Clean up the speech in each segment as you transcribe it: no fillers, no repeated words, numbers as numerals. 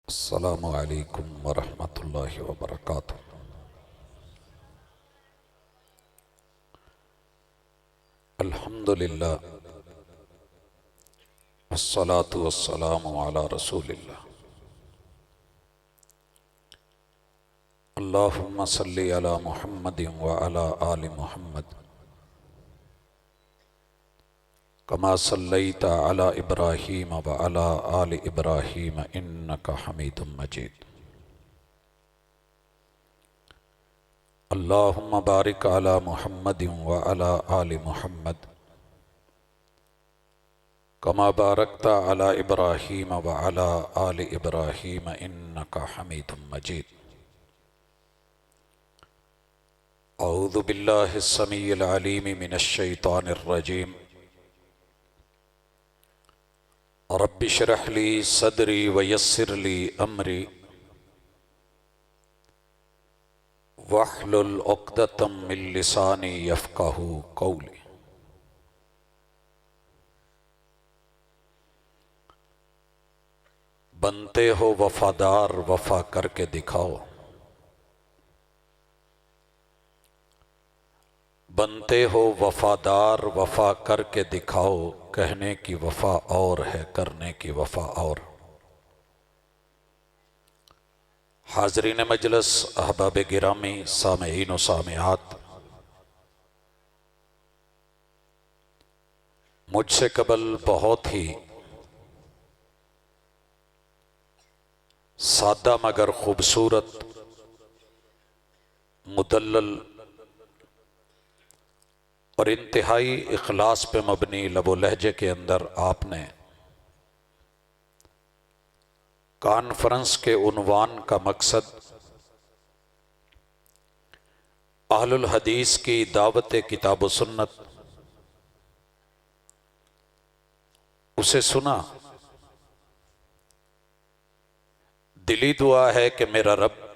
السلام علیکم ورحمۃ اللہ وبرکاتہ۔ الحمد للہ والصلاة والسلام علی رسول اللہ۔ اللہم صلی علی محمد وعلی آل محمد کما صلیت علی ابراہیم وعلی آل ابراہیم انک حمید مجید۔ اللہم بارک علی محمد وعلی آل محمد کما بارکت علی ابراہیم وعلی آل ابراہیم انک حمید مجید۔ اعوذ باللہ السمیع العلیم من الشیطان الرجیم۔ رب اشرح لی صدری ویسر لی امری واحلل عقدۃ من لسانی یفقہوا قولی۔ بنتے ہو وفادار، وفا کر کے دکھاؤ۔ بنتے ہو وفادار، وفا کر کے دکھاؤ۔ کہنے کی وفا اور ہے، کرنے کی وفا اور۔ حاضرین مجلس، احباب گرامی، سامعین و سامعات، مجھ سے قبل بہت ہی سادہ مگر خوبصورت، مدلل اور انتہائی اخلاص پہ مبنی لب و لہجے کے اندر آپ نے کانفرنس کے عنوان کا مقصد اہل الحدیث کی دعوت کتاب و سنت، اسے سنا۔ دلی دعا ہے کہ میرا رب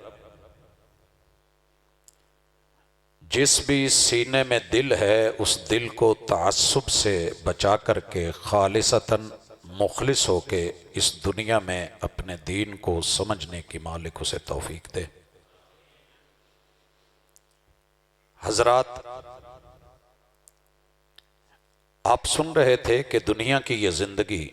جس بھی سینے میں دل ہے اس دل کو تعصب سے بچا کر کے خالصتاً مخلص ہو کے اس دنیا میں اپنے دین کو سمجھنے کی مالک اسے توفیق دے۔ حضرات، آپ سن رہے تھے کہ دنیا کی یہ زندگی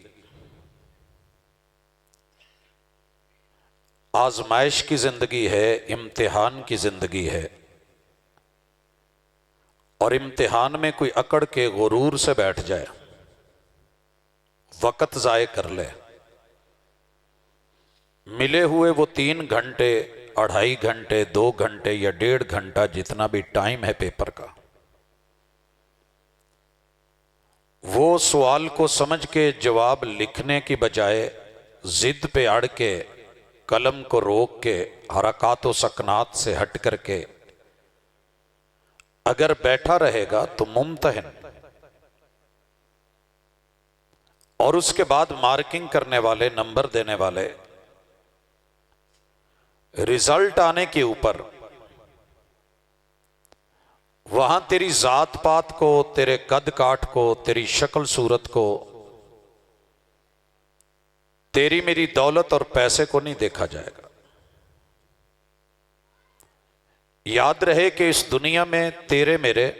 آزمائش کی زندگی ہے، امتحان کی زندگی ہے، اور امتحان میں کوئی اکڑ کے غرور سے بیٹھ جائے، وقت ضائع کر لے، ملے ہوئے وہ 3 گھنٹے، 2.5 گھنٹے، 2 گھنٹے یا 1.5 گھنٹہ جتنا بھی ٹائم ہے پیپر کا، وہ سوال کو سمجھ کے جواب لکھنے کی بجائے ضد پہ اڑ کے، قلم کو روک کے، حرکات و سکنات سے ہٹ کر کے اگر بیٹھا رہے گا تو ممتحن، اور اس کے بعد مارکنگ کرنے والے، نمبر دینے والے، رزلٹ آنے کے اوپر وہاں تیری ذات پات کو، تیرے قد کاٹ کو، تیری شکل صورت کو، تیری میری دولت اور پیسے کو نہیں دیکھا جائے گا۔ یاد رہے کہ اس دنیا میں تیرے میرے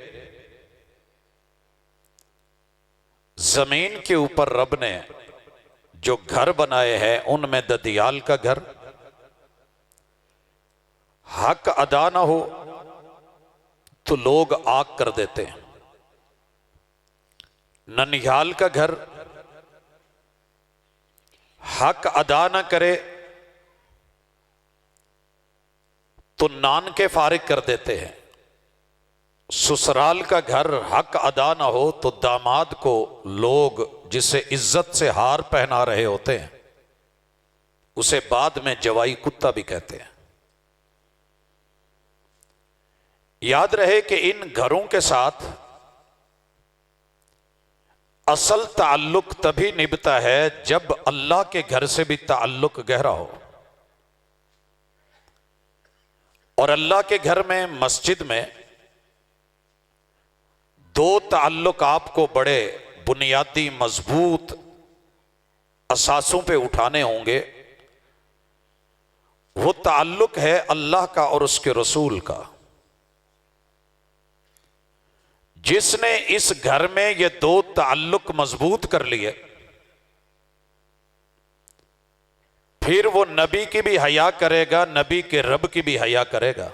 زمین کے اوپر رب نے جو گھر بنائے ہیں ان میں ددیال کا گھر، حق ادا نہ ہو تو لوگ آگ کر دیتے ہیں، ننیال کا گھر، حق ادا نہ کرے تو نان کے فارغ کر دیتے ہیں، سسرال کا گھر حق ادا نہ ہو تو داماد کو لوگ جسے عزت سے ہار پہنا رہے ہوتے ہیں اسے بعد میں جوائی کتا بھی کہتے ہیں۔ یاد رہے کہ ان گھروں کے ساتھ اصل تعلق تبھی نبھتا ہے جب اللہ کے گھر سے بھی تعلق گہرا ہو، اور اللہ کے گھر میں، مسجد میں 2 تعلق آپ کو بڑے بنیادی مضبوط اثاثوں پہ اٹھانے ہوں گے۔ وہ تعلق ہے اللہ کا اور اس کے رسول کا. جس نے اس گھر میں یہ دو تعلق مضبوط کر لیے، پھر وہ نبی کی بھی حیا کرے گا، نبی کے رب کی بھی حیا کرے گا.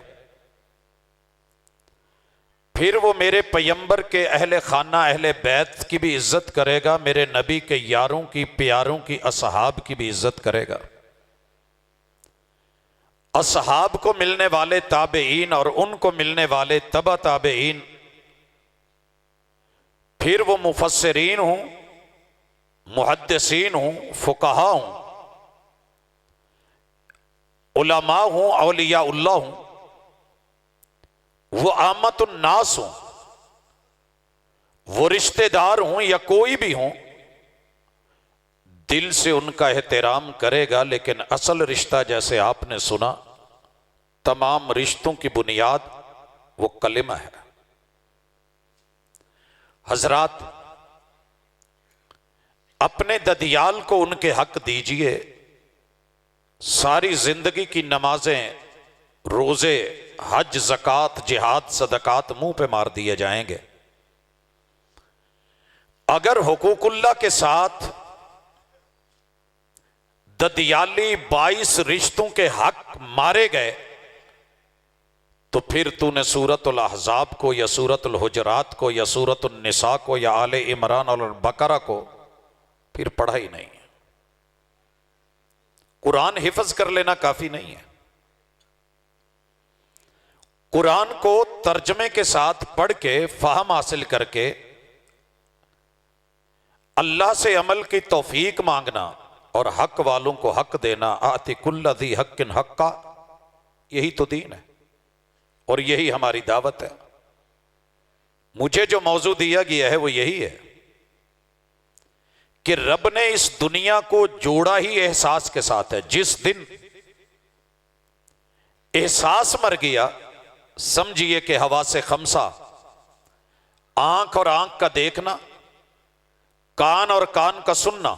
پھر وہ میرے پیمبر کے اہل خانہ اہل بیت کی بھی عزت کرے گا، میرے نبی کے یاروں کی پیاروں کی اصحاب کی بھی عزت کرے گا. اصحاب کو ملنے والے تابعین اور ان کو ملنے والے تبع تابعین، پھر وہ مفسرین ہوں، محدثین ہوں، فقہا ہوں، علماء ہوں، اولیاء اللہ ہوں، وہ عامت الناس ہوں، وہ رشتہ دار ہوں یا کوئی بھی ہوں، دل سے ان کا احترام کرے گا. لیکن اصل رشتہ جیسے آپ نے سنا، تمام رشتوں کی بنیاد وہ کلمہ ہے. حضرات، اپنے ددیال کو ان کے حق دیجئے. ساری زندگی کی نمازیں، روزے، حج، زکوٰۃ، جہاد، صدقات منہ پہ مار دیے جائیں گے. اگر حقوق اللہ کے ساتھ ددیالی 22 رشتوں کے حق مارے گئے تو پھر تو نے سورۃ الاحزاب کو یا سورۃ الحجرات کو یا سورۃ النساء کو یا آل عمران اور البقرہ کو پھر پڑھا ہی نہیں. قرآن حفظ کر لینا کافی نہیں ہے. قرآن کو ترجمے کے ساتھ پڑھ کے فہم حاصل کر کے اللہ سے عمل کی توفیق مانگنا اور حق والوں کو حق دینا. آتی کل ذی حق حقا، یہی تو دین ہے اور یہی ہماری دعوت ہے. مجھے جو موضوع دیا گیا ہے وہ یہی ہے کہ رب نے اس دنیا کو جوڑا ہی احساس کے ساتھ ہے. جس دن احساس مر گیا، سمجھیے کہ حواس خمسہ، آنکھ اور آنکھ کا دیکھنا، کان اور کان کا سننا،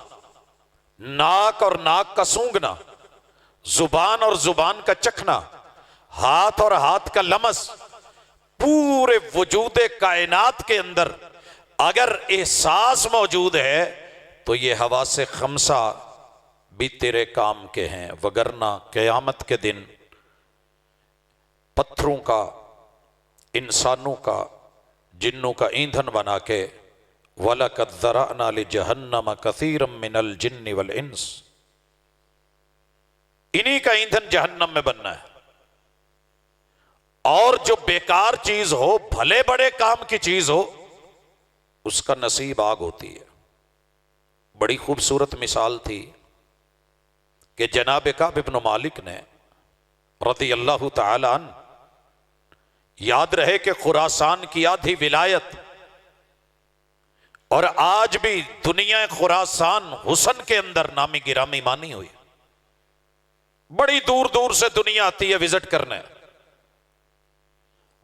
ناک اور ناک کا سونگھنا، زبان اور زبان کا چکھنا، ہاتھ اور ہاتھ کا لمس، پورے وجود کائنات کے اندر اگر احساس موجود ہے تو یہ حواس خمسہ بھی تیرے کام کے ہیں. وگرنہ قیامت کے دن پتھروں کا، انسانوں کا، جنوں کا ایندھن بنا کے وَلَقَدْ ذَرَأْنَا لِجَهَنَّمَ كَثِيرًا مِّنَ الْجِنِّ وَالْإِنسِ، انہی کا ایندھن جہنم میں بننا ہے. اور جو بیکار چیز ہو، بھلے بڑے کام کی چیز ہو، اس کا نصیب آگ ہوتی ہے. بڑی خوبصورت مثال تھی کہ جناب کعب بن مالک نے رضی اللہ تعالی عنہ، یاد رہے کہ خراسان کی آدھی ولایت اور آج بھی دنیا خراسان حسن کے اندر نامی گرامی مانی ہوئی. بڑی دور دور سے دنیا آتی ہے وزٹ کرنے.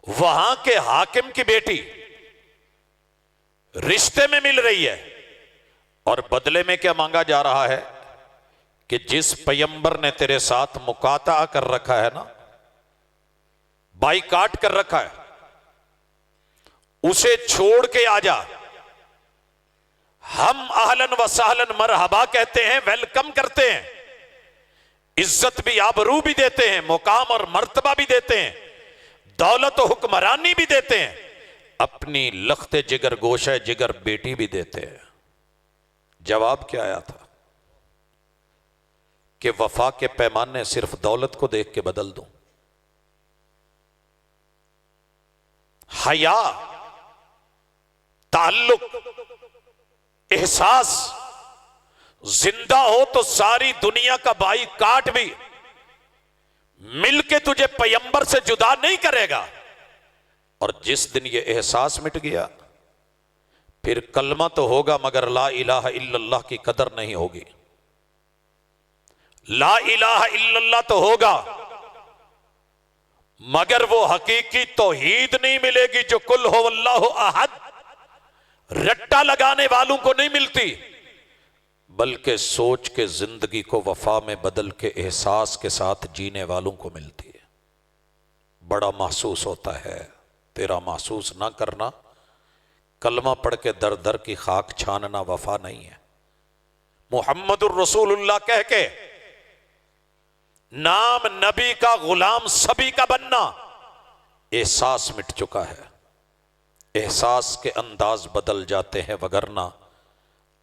وہاں کے حاکم کی بیٹی رشتے میں مل رہی ہے اور بدلے میں کیا مانگا جا رہا ہے کہ جس پیمبر نے تیرے ساتھ مقاطعہ کر رکھا ہے نا، بائیکاٹ کر رکھا ہے، اسے چھوڑ کے آ جا. ہم اہلاً و سہلاً مرحبا کہتے ہیں، ویلکم کرتے ہیں، عزت بھی آبرو بھی دیتے ہیں، مقام اور مرتبہ بھی دیتے ہیں، دولت و حکمرانی بھی دیتے ہیں، اپنی لخت جگر گوشہ جگر بیٹی بھی دیتے ہیں. جواب کیا آیا تھا کہ وفا کے پیمانے صرف دولت کو دیکھ کے بدل دوں. حیا، تعلق، احساس زندہ ہو تو ساری دنیا کا بائی کاٹ بھی مل کے تجھے پیمبر سے جدا نہیں کرے گا. اور جس دن یہ احساس مٹ گیا پھر کلمہ تو ہوگا مگر لا الہ الا اللہ کی قدر نہیں ہوگی. لا الہ الا اللہ تو ہوگا مگر وہ حقیقی توحید نہیں ملے گی جو کل ہو اللہ احد رٹا لگانے والوں کو نہیں ملتی. بلکہ سوچ کے زندگی کو وفا میں بدل کے احساس کے ساتھ جینے والوں کو ملتی ہے۔ بڑا محسوس ہوتا ہے، تیرا محسوس نہ کرنا، کلمہ پڑھ کے در در کی خاک چھاننا وفا نہیں ہے۔ محمد الرسول اللہ کہہ کے نام نبی کا غلام سبھی کا بننا احساس مٹ چکا ہے۔ احساس کے انداز بدل جاتے ہیں، وگرنہ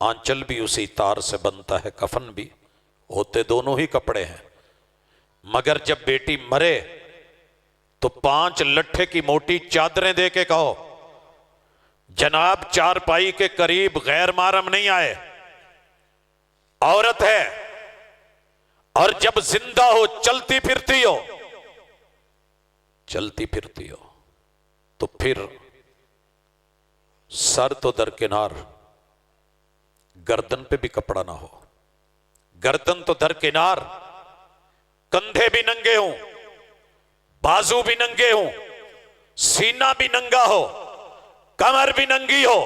آنچل بھی اسی تار سے بنتا ہے، کفن بھی، ہوتے دونوں ہی کپڑے ہیں۔ مگر جب بیٹی مرے تو 5 لٹھے کی موٹی چادریں دے کے کہو جناب چارپائی کے قریب غیر محرم نہیں آئے، عورت ہے، اور جب زندہ ہو چلتی پھرتی ہو تو پھر سر تو درکنار، گردن پہ بھی کپڑا نہ ہو، گردن تو درکنار، کندھے بھی ننگے ہوں، بازو بھی ننگے ہوں، سینہ بھی ننگا ہو، کمر بھی ننگی ہو،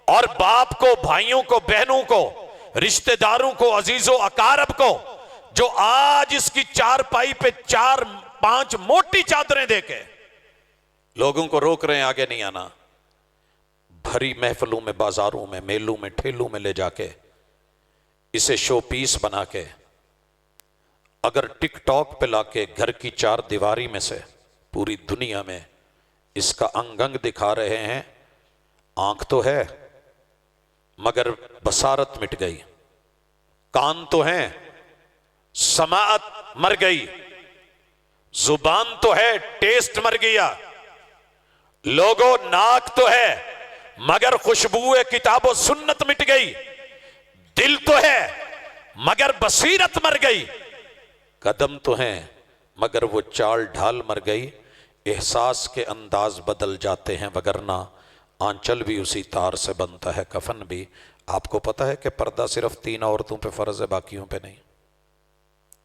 اور باپ کو، بھائیوں کو، بہنوں کو، رشتہ داروں کو، عزیز و اقارب کو، جو آج اس کی چارپائی پہ 4-5 موٹی چادریں دے کے لوگوں کو روک رہے ہیں آگے نہیں آنا، بھری محفلوں میں، بازاروں میں، میلوں میں، ٹھیلوں میں لے جا کے اسے شو پیس بنا کے اگر ٹک ٹاک پہ لا کے گھر کی 4 دیواری میں سے پوری دنیا میں اس کا انگ انگ دکھا رہے ہیں، آنکھ تو ہے مگر بصارت مٹ گئی، کان تو ہیں سماعت مر گئی، زبان تو ہے ٹیسٹ مر گیا، لوگو ناک تو ہے مگر خوشبو کتاب و سنت مٹ گئی، دل تو ہے مگر بصیرت مر گئی، قدم تو ہیں مگر وہ چال ڈھال مر گئی۔ احساس کے انداز بدل جاتے ہیں، وگرنہ آنچل بھی اسی تار سے بنتا ہے، کفن بھی۔ آپ کو پتا ہے کہ پردہ صرف 3 عورتوں پہ فرض ہے، باقیوں پہ نہیں،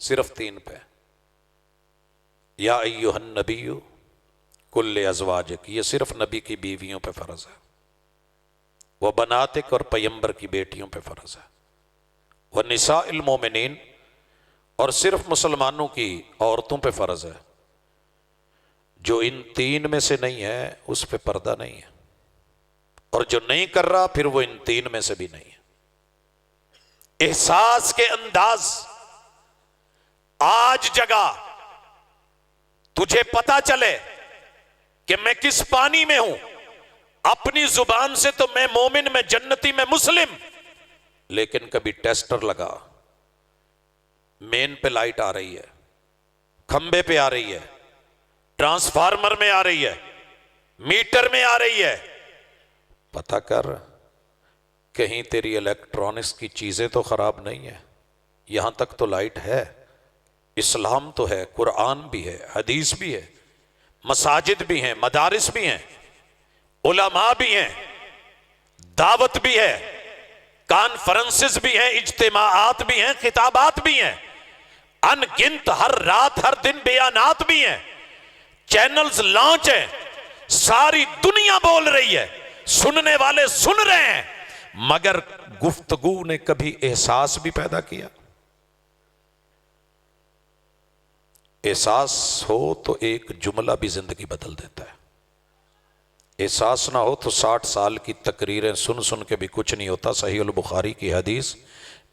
صرف 3 پہ۔ یا ایھا النبی کل ازواجک، یہ صرف نبی کی بیویوں پہ فرض ہے، وہ بناتک اور پیمبر کی بیٹیوں پہ فرض ہے، وہ نساء المومنین اور صرف مسلمانوں کی عورتوں پہ فرض ہے۔ جو ان 3 میں سے نہیں ہے اس پہ پردہ نہیں ہے، اور جو نہیں کر رہا پھر وہ ان 3 میں سے بھی نہیں ہے۔ احساس کے انداز آج جگہ تجھے پتا چلے کہ میں کس پانی میں ہوں، اپنی زبان سے تو میں مومن، میں جنتی، میں مسلم، لیکن کبھی ٹیسٹر لگا، مین پہ لائٹ آ رہی ہے، کھمبے پہ آ رہی ہے، ٹرانسفارمر میں آ رہی ہے، میٹر میں آ رہی ہے، پتہ کر کہیں تیری الیکٹرانکس کی چیزیں تو خراب نہیں ہیں، یہاں تک تو لائٹ ہے، اسلام تو ہے، قرآن بھی ہے، حدیث بھی ہے، مساجد بھی ہیں، مدارس بھی ہیں، علماء بھی ہیں، دعوت بھی ہے، کانفرنسز بھی ہیں، اجتماعات بھی ہیں، خطابات بھی ہیں، ان گنت ہر رات ہر دن بیانات بھی ہیں، چینلز لانچ ہیں، ساری دنیا بول رہی ہے، سننے والے سن رہے ہیں، مگر گفتگو نے کبھی احساس بھی پیدا کیا؟ احساس ہو تو ایک جملہ بھی زندگی بدل دیتا ہے، احساس نہ ہو تو 60 سال کی تقریریں سن سن کے بھی کچھ نہیں ہوتا۔ صحیح البخاری کی حدیث،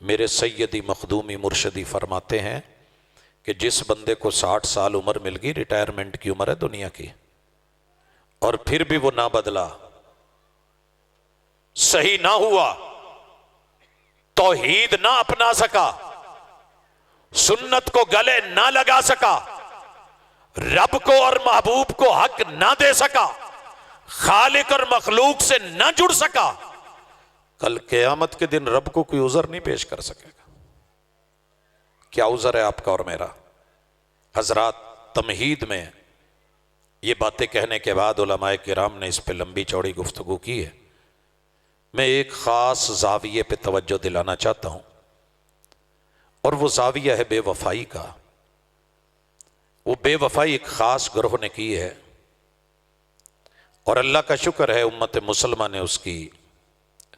میرے سیدی مخدومی مرشدی فرماتے ہیں کہ جس بندے کو 60 سال عمر مل گئی، ریٹائرمنٹ کی عمر ہے دنیا کی، اور پھر بھی وہ نہ بدلا، صحیح نہ ہوا، توحید نہ اپنا سکا، سنت کو گلے نہ لگا سکا، رب کو اور محبوب کو حق نہ دے سکا، خالق اور مخلوق سے نہ جڑ سکا، کل قیامت کے دن رب کو کوئی عذر نہیں پیش کر سکے گا۔ کیا عذر ہے آپ کا اور میرا؟ حضرات، تمہید میں یہ باتیں کہنے کے بعد علماء کرام نے اس پہ لمبی چوڑی گفتگو کی ہے۔ میں ایک خاص زاویے پہ توجہ دلانا چاہتا ہوں، اور وہ زاویہ ہے بے وفائی کا۔ وہ بے وفائی ایک خاص گروہ نے کی ہے، اور اللہ کا شکر ہے امت مسلمہ نے اس کی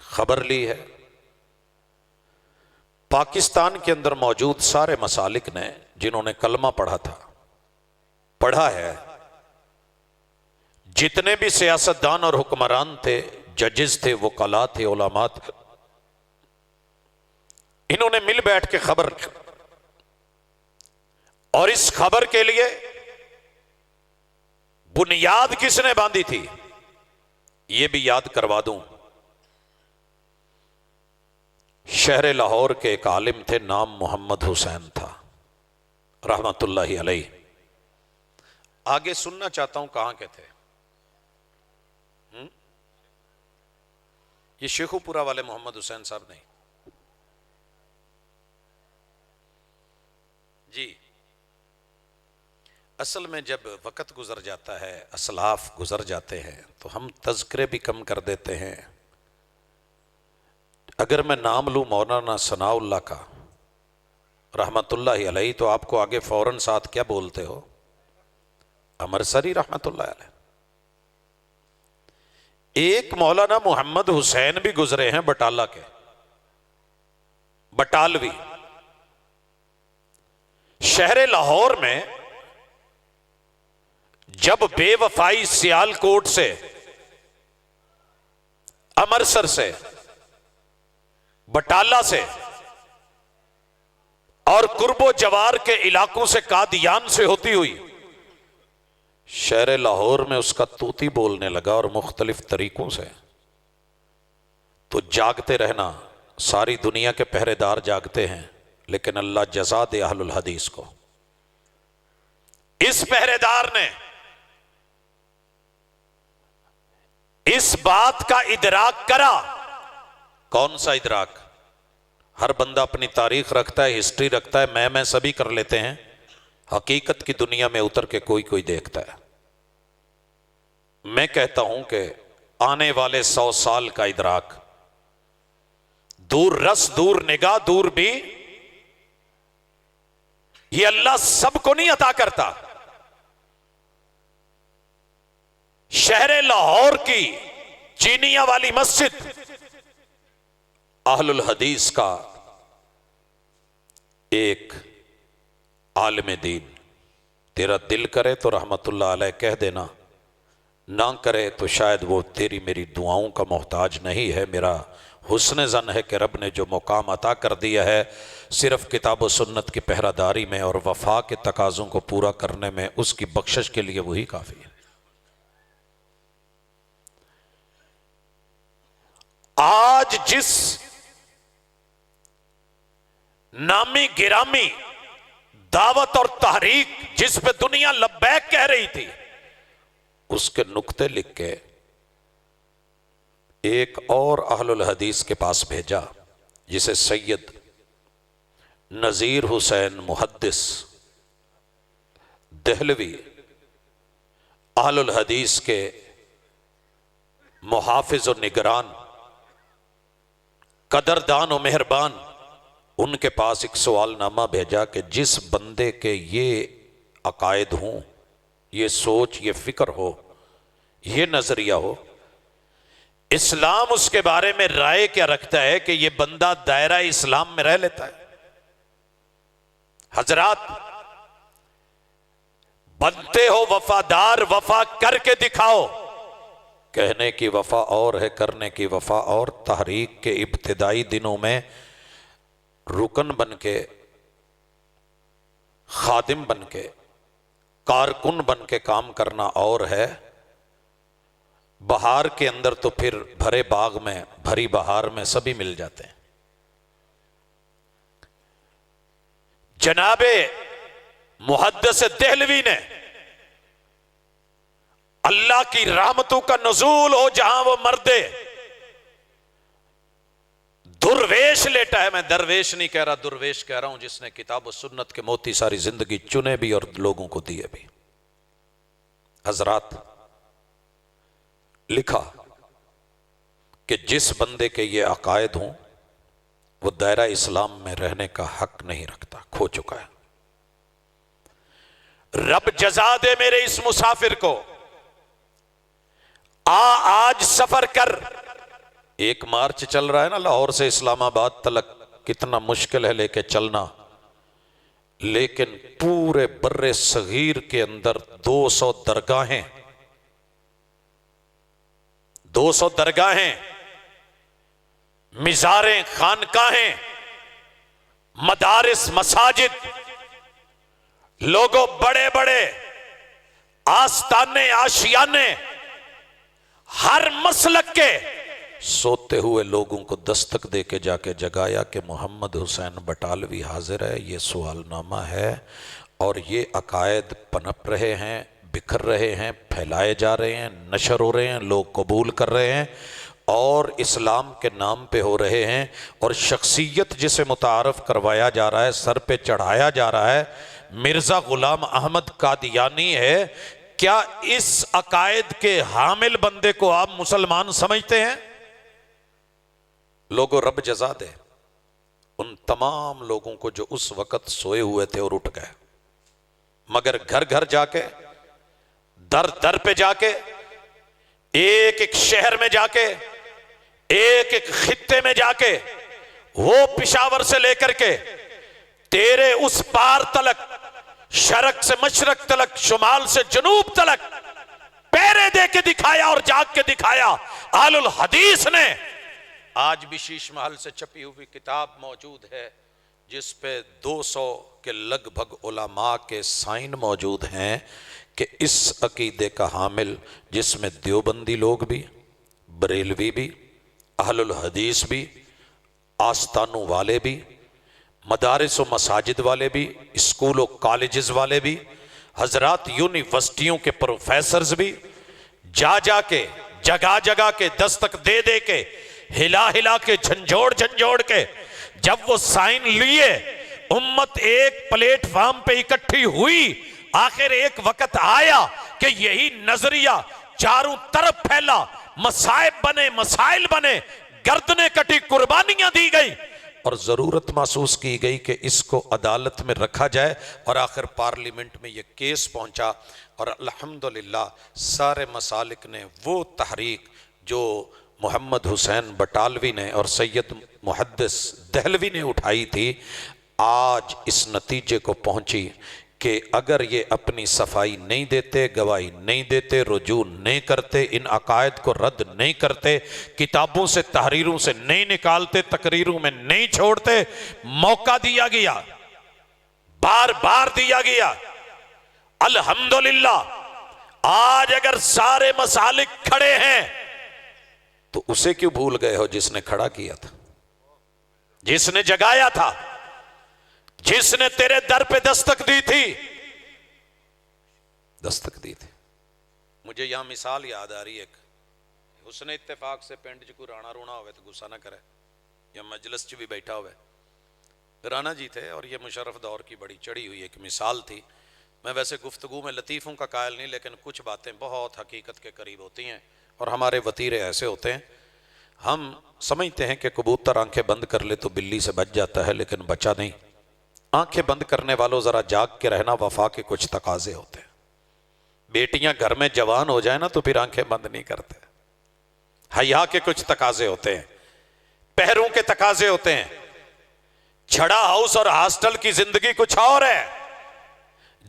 خبر لی ہے۔ پاکستان کے اندر موجود سارے مسالک نے جنہوں نے کلمہ پڑھا ہے، جتنے بھی سیاستدان اور حکمران تھے، ججز تھے، وکلاء تھے، علماء تھے، انہوں نے مل بیٹھ کے خبر، اور اس خبر کے لیے بنیاد کس نے باندھی تھی یہ بھی یاد کروا دوں۔ شہر لاہور کے ایک عالم تھے، نام محمد حسین تھا رحمت اللہ علیہ۔ آگے سننا چاہتا ہوں کہاں کے تھے؟ یہ شیخو پورہ والے محمد حسین صاحب نہیں جی۔ اصل میں جب وقت گزر جاتا ہے، اسلاف گزر جاتے ہیں، تو ہم تذکرے بھی کم کر دیتے ہیں۔ اگر میں نام لوں مولانا ثناء اللہ کا رحمت اللہ علیہ، تو آپ کو آگے فوراً ساتھ کیا بولتے ہو؟ امرسری رحمت اللہ علیہ۔ ایک مولانا محمد حسین بھی گزرے ہیں بٹالہ کے، بٹالوی، شہر لاہور میں۔ جب بے وفائی سیال کوٹ سے، امرسر سے، بٹالہ سے اور قرب و جوار کے علاقوں سے، قادیان سے ہوتی ہوئی شہر لاہور میں اس کا طوطی بولنے لگا، اور مختلف طریقوں سے، تو جاگتے رہنا، ساری دنیا کے پہرے دار جاگتے ہیں، لیکن اللہ جزا دے اہل الحدیث کو۔ اس پہرے دار نے اس بات کا ادراک کرا۔ کون سا ادراک؟ ہر بندہ اپنی تاریخ رکھتا ہے، ہسٹری رکھتا ہے، میں سبھی کر لیتے ہیں، حقیقت کی دنیا میں اتر کے کوئی دیکھتا ہے۔ میں کہتا ہوں کہ آنے والے 100 سال کا ادراک، دور رس، دور نگاہ، دور بھی، یہ اللہ سب کو نہیں عطا کرتا۔ شہر لاہور کی چینیا والی مسجد اہل الحدیث کا ایک عالم دین، تیرا دل کرے تو رحمت اللہ علیہ کہہ دینا، نہ کرے تو شاید وہ تیری میری دعاؤں کا محتاج نہیں ہے۔ میرا حسن ظن ہے کہ رب نے جو مقام عطا کر دیا ہے، صرف کتاب و سنت کی پہرہ داری میں اور وفا کے تقاضوں کو پورا کرنے میں، اس کی بخشش کے لیے وہی کافی ہے۔ آج جس نامی گرامی دعوت اور تحریک جس پہ دنیا لبیک کہہ رہی تھی، اس کے نقطے لکھ کے ایک اور اہل الحدیث کے پاس بھیجا، جسے سید نذیر حسین محدث دہلوی، اہل الحدیث کے محافظ و نگران، قدردان و مہربان، ان کے پاس ایک سوال نامہ بھیجا کہ جس بندے کے یہ عقائد ہوں، یہ سوچ، یہ فکر ہو، یہ نظریہ ہو، اسلام اس کے بارے میں رائے کیا رکھتا ہے کہ یہ بندہ دائرہ اسلام میں رہ لیتا ہے؟ حضرات، بنتے ہو وفادار، وفا کر کے دکھاؤ۔ کہنے کی وفا اور ہے، کرنے کی وفا اور۔ تحریک کے ابتدائی دنوں میں رکن بن کے، خادم بن کے، کارکن بن کے کام کرنا اور ہے، بہار کے اندر تو پھر بھرے باغ میں، بھری بہار میں سبھی مل جاتے ہیں۔ جناب محدث دہلوی نے اللہ کی رحمتوں کا نزول ہو جہاں وہ مردے درویش لیٹا ہے، میں درویش نہیں کہہ رہا، درویش کہہ رہا ہوں، جس نے کتاب و سنت کے موتی ساری زندگی چنے بھی اور لوگوں کو دیے بھی۔ حضرات، لکھا کہ جس بندے کے یہ عقائد ہوں، وہ دائرہ اسلام میں رہنے کا حق نہیں رکھتا، کھو چکا ہے۔ رب جزا دے میرے اس مسافر کو، آج سفر کر، ایک مارچ چل رہا ہے نا لاہور سے اسلام آباد تلک، کتنا مشکل ہے لے کے چلنا، لیکن پورے بر صغیر کے اندر 200 درگاہیں، 200 درگاہیں، مزاریں، خانقاہیں، مدارس، مساجد، لوگوں بڑے بڑے آستانے، آشیانے، ہر مسلک کے سوتے ہوئے لوگوں کو دستک دے کے جا کے جگایا کہ محمد حسین بٹالوی حاضر ہے، یہ سوال نامہ ہے، اور یہ عقائد پنپ رہے ہیں، بکھر رہے ہیں، پھیلائے جا رہے ہیں، نشر ہو رہے ہیں، لوگ قبول کر رہے ہیں اور اسلام کے نام پہ ہو رہے ہیں، اور شخصیت جسے متعارف کروایا جا رہا ہے، سر پہ چڑھایا جا رہا ہے، مرزا غلام احمد قادیانی ہے۔ کیا اس عقائد کے حامل بندے کو آپ مسلمان سمجھتے ہیں؟ لوگوں رب جزا دے ان تمام لوگوں کو جو اس وقت سوئے ہوئے تھے اور اٹھ گئے، مگر گھر گھر جا کے، در در پہ جا کے، ایک ایک شہر میں جا کے، ایک ایک خطے میں جا کے، وہ پشاور سے لے کر کے تیرے اس پار تلک، شرق سے مشرق تلک، شمال سے جنوب تلک پیرے دے کے دکھایا اور جاگ کے دکھایا۔ اہل الحدیث نے آج بھی شیش محل سے چھپی ہوئی کتاب موجود ہے جس پہ 200 کے لگ بھگ علماء کے سائن موجود ہیں کہ اس عقیدے کا حامل، جس میں دیوبندی لوگ بھی، بریلوی بھی، اہل الحدیث بھی، آستانوں والے بھی، مدارس و مساجد والے بھی، اسکول و کالجز والے بھی، حضرات یونیورسٹیوں کے پروفیسرز بھی، جا جا کے، جگہ جگہ کے، دستک دے دے کے، ہلا ہلا کے، جھنجھوڑ جھنجھوڑ کے، جب وہ سائن لیے، امت ایک پلیٹ فارم پہ اکٹھی ہوئی، آخر ایک وقت آیا کہ یہی نظریہ چاروں طرف پھیلا، مصائب بنے، مسائل بنے، گردنیں کٹی، قربانیاں دی گئی، اور ضرورت محسوس کی گئی کہ اس کو عدالت میں رکھا جائے، اور آخر پارلیمنٹ میں یہ کیس پہنچا، اور الحمدللہ سارے مسالک نے وہ تحریک جو محمد حسین بٹالوی نے اور سید محدث دہلوی نے اٹھائی تھی، آج اس نتیجے کو پہنچی کہ اگر یہ اپنی صفائی نہیں دیتے، گواہی نہیں دیتے، رجوع نہیں کرتے، ان عقائد کو رد نہیں کرتے، کتابوں سے، تحریروں سے نہیں نکالتے، تقریروں میں نہیں چھوڑتے، موقع دیا گیا، بار بار دیا گیا، الحمدللہ آج اگر سارے مسالک کھڑے ہیں تو اسے کیوں بھول گئے ہو جس نے کھڑا کیا تھا، جس نے جگایا تھا، جس نے تیرے در پہ دستک دی تھی، دستک دی تھی۔ مجھے یہاں مثال یاد آ رہی ہے، ایک حسن اتفاق سے پینڈ جو کوئی رانا رونا ہوئے تو غصہ نہ کرے، یا مجلس چ بھی بیٹھا ہوئے، رانا جی تھے اور یہ مشرف دور کی بڑی چڑھی ہوئی ایک مثال تھی۔ میں ویسے گفتگو میں لطیفوں کا قائل نہیں، لیکن کچھ باتیں بہت حقیقت کے قریب ہوتی ہیں اور ہمارے وتیرے ایسے ہوتے ہیں، ہم سمجھتے ہیں کہ کبوتر آنکھیں بند کر لے تو بلی سے بچ جاتا ہے، لیکن بچا نہیں۔ آنکھیں بند کرنے والوں ذرا جاگ کے رہنا، وفا کے کچھ تقاضے ہوتے ہیں۔ بیٹیاں گھر میں جوان ہو جائیں نا تو پھر آنکھیں بند نہیں کرتے، حیا کے کچھ تقاضے ہوتے ہیں، پہروں کے تقاضے ہوتے ہیں۔ چھڑا ہاؤس اور ہاسٹل کی زندگی کچھ اور ہے،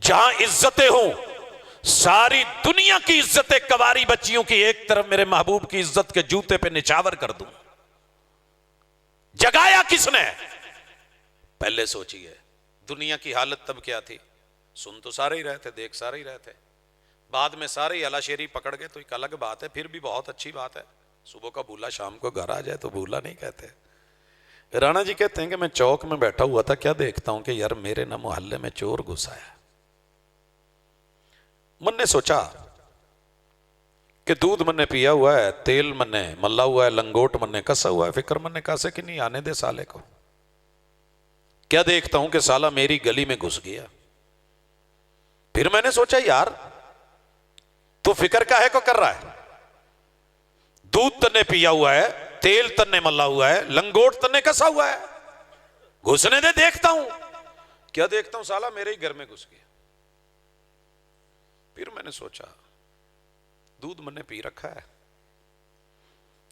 جہاں عزتیں ہوں، ساری دنیا کی عزتیں کواری بچیوں کی ایک طرف، میرے محبوب کی عزت کے جوتے پہ نچاور کر دوں۔ جگایا کس نے؟ پہلے سوچئے دنیا کی حالت تب کیا تھی؟ سن تو سارے ہی رہے تھے، دیکھ سارے ہی رہے تھے، بعد میں سارے ہی اللہ شیری پکڑ گئے تو ایک الگ بات ہے، پھر بھی بہت اچھی بات ہے۔ صبح کا بھولا شام کو گھر آ جائے تو بھولا نہیں کہتے۔ رانا جی کہتے ہیں کہ میں چوک میں بیٹھا ہوا تھا، کیا دیکھتا ہوں کہ یار میرے نہ محلے میں چور گھس آیا۔ من نے سوچا کہ دودھ من نے پیا ہوا ہے، تیل من نے ملا ہوا ہے، لنگوٹ من نے کسا ہوا ہے، فکر من نے کاسے کہ نہیں آنے دے سالے کو۔ کیا دیکھتا ہوں کہ سالہ میری گلی میں گھس گیا۔ پھر میں نے سوچا یار تو فکر کاہے کو کر رہا ہے؟ دودھ تنے پیا ہوا ہے، تیل تنے ملا ہوا ہے، لنگوٹ تنے کسا ہوا ہے، گھسنے دے، دیکھتا ہوں۔ کیا دیکھتا ہوں؟ سالہ میرے ہی گھر میں گھس گیا۔ پھر میں نے سوچا دودھ من نے پی رکھا ہے،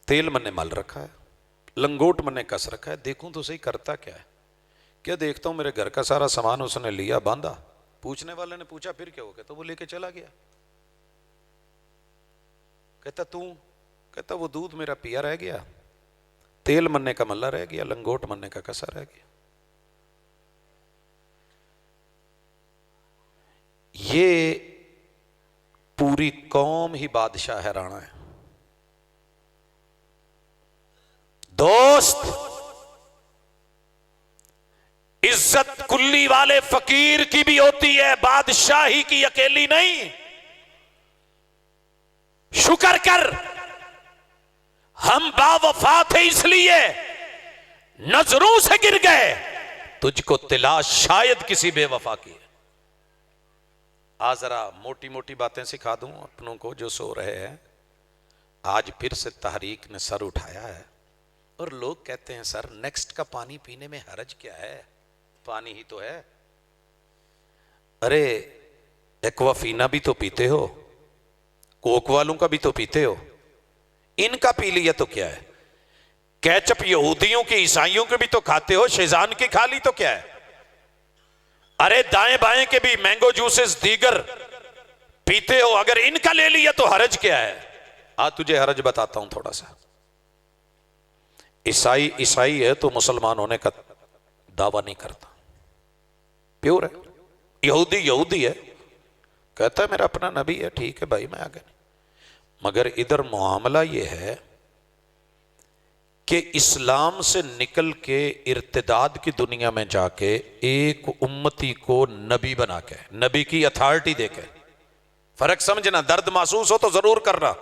تیل من نے مل رکھا ہے، لنگوٹ میں نے کس رکھا ہے، دیکھوں تو صحیح کرتا کیا ہے. کیا دیکھتا ہوں میرے گھر کا سارا سامان اس نے لیا باندھا. پوچھنے والے نے پوچھا پھر کیا ہو گیا؟ تو وہ لے کے چلا گیا. کہتا وہ دودھ میرا پیا رہ گیا، تیل مننے کا ملا رہ گیا، لنگوٹ مننے کا کسا رہ گیا. یہ پوری قوم ہی بادشاہ حیران ہے. دوست، عزت کلی والے فقیر کی بھی ہوتی ہے، بادشاہی کی اکیلی نہیں. شکر کر، ہم باوفا تھے اس لیے نظروں سے گر گئے، تجھ کو تلاش شاید کسی بے وفا کی ہے. ذرا موٹی موٹی باتیں سکھا دوں اپنوں کو جو سو رہے ہیں. آج پھر سے تحریک نے سر اٹھایا ہے اور لوگ کہتے ہیں سر نیکسٹ کا پانی پینے میں حرج کیا ہے، پانی ہی تو ہے. ارے ایکوافینا بھی تو پیتے ہو، کوک والوں کا بھی تو پیتے ہو، ان کا پی لیا تو کیا ہے. کیچپ یہودیوں کی عیسائیوں کے بھی تو کھاتے ہو، شیزان کی کھا لی تو کیا ہے. ارے دائیں بائیں کے بھی مینگو جوسز دیگر پیتے ہو، اگر ان کا لے لیا تو حرج کیا ہے. تجھے حرج بتاتا ہوں تھوڑا سا. عیسائی ہے تو مسلمان ہونے کا دعویٰ نہیں کرتا، پیور ہے. یہودی ہے، کہتا ہے میرا اپنا نبی ہے، ٹھیک ہے بھائی میں آگے نہیں. مگر ادھر معاملہ یہ ہے کہ اسلام سے نکل کے ارتداد کی دنیا میں جا کے ایک امتی کو نبی بنا کے، نبی کی اتھارٹی دے کے. فرق سمجھنا، درد محسوس ہو تو ضرور کرنا،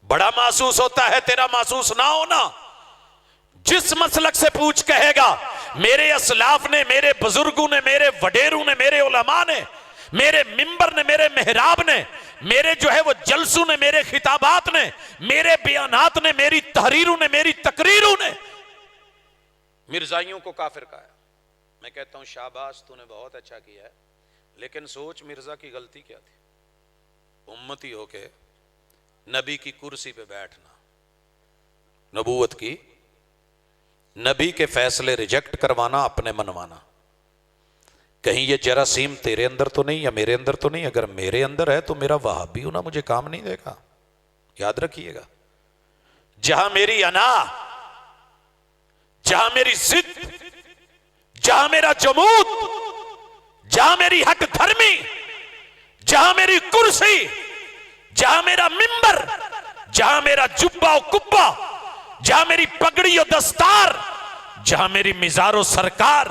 بڑا محسوس ہوتا ہے تیرا محسوس نہ ہونا. جس مسلک سے پوچھ کہے گا میرے اسلاف نے، میرے بزرگوں نے، میرے وڈیروں نے، میرے علماء نے، میرے ممبر نے، میرے محراب نے، میرے جو ہے وہ جلسوں نے، میرے خطابات نے، میرے بیانات نے، میری تحریروں نے، میری تقریروں نے مرزائیوں کو کافر کہا ہے. میں کہتا ہوں شاباش، تو نے بہت اچھا کیا ہے، لیکن سوچ مرزا کی غلطی کیا تھی. امتی ہو کے نبی کی کرسی پہ بیٹھنا، نبوت کی، نبی کے فیصلے ریجیکٹ کروانا، اپنے منوانا. کہیں یہ جراثیم تیرے اندر تو نہیں یا میرے اندر تو نہیں؟ اگر میرے اندر ہے تو میرا وہابی ہونا مجھے کام نہیں دے گا. یاد رکھیے گا، جہاں میری انا، جہاں میری ضد، جہاں میرا جمود، جہاں میری حق دھرمی، جہاں میری کرسی، جہاں میرا ممبر، جہاں میرا جبہ و کبہ، جہاں میری پگڑی و دستار، جہاں میری مزار و سرکار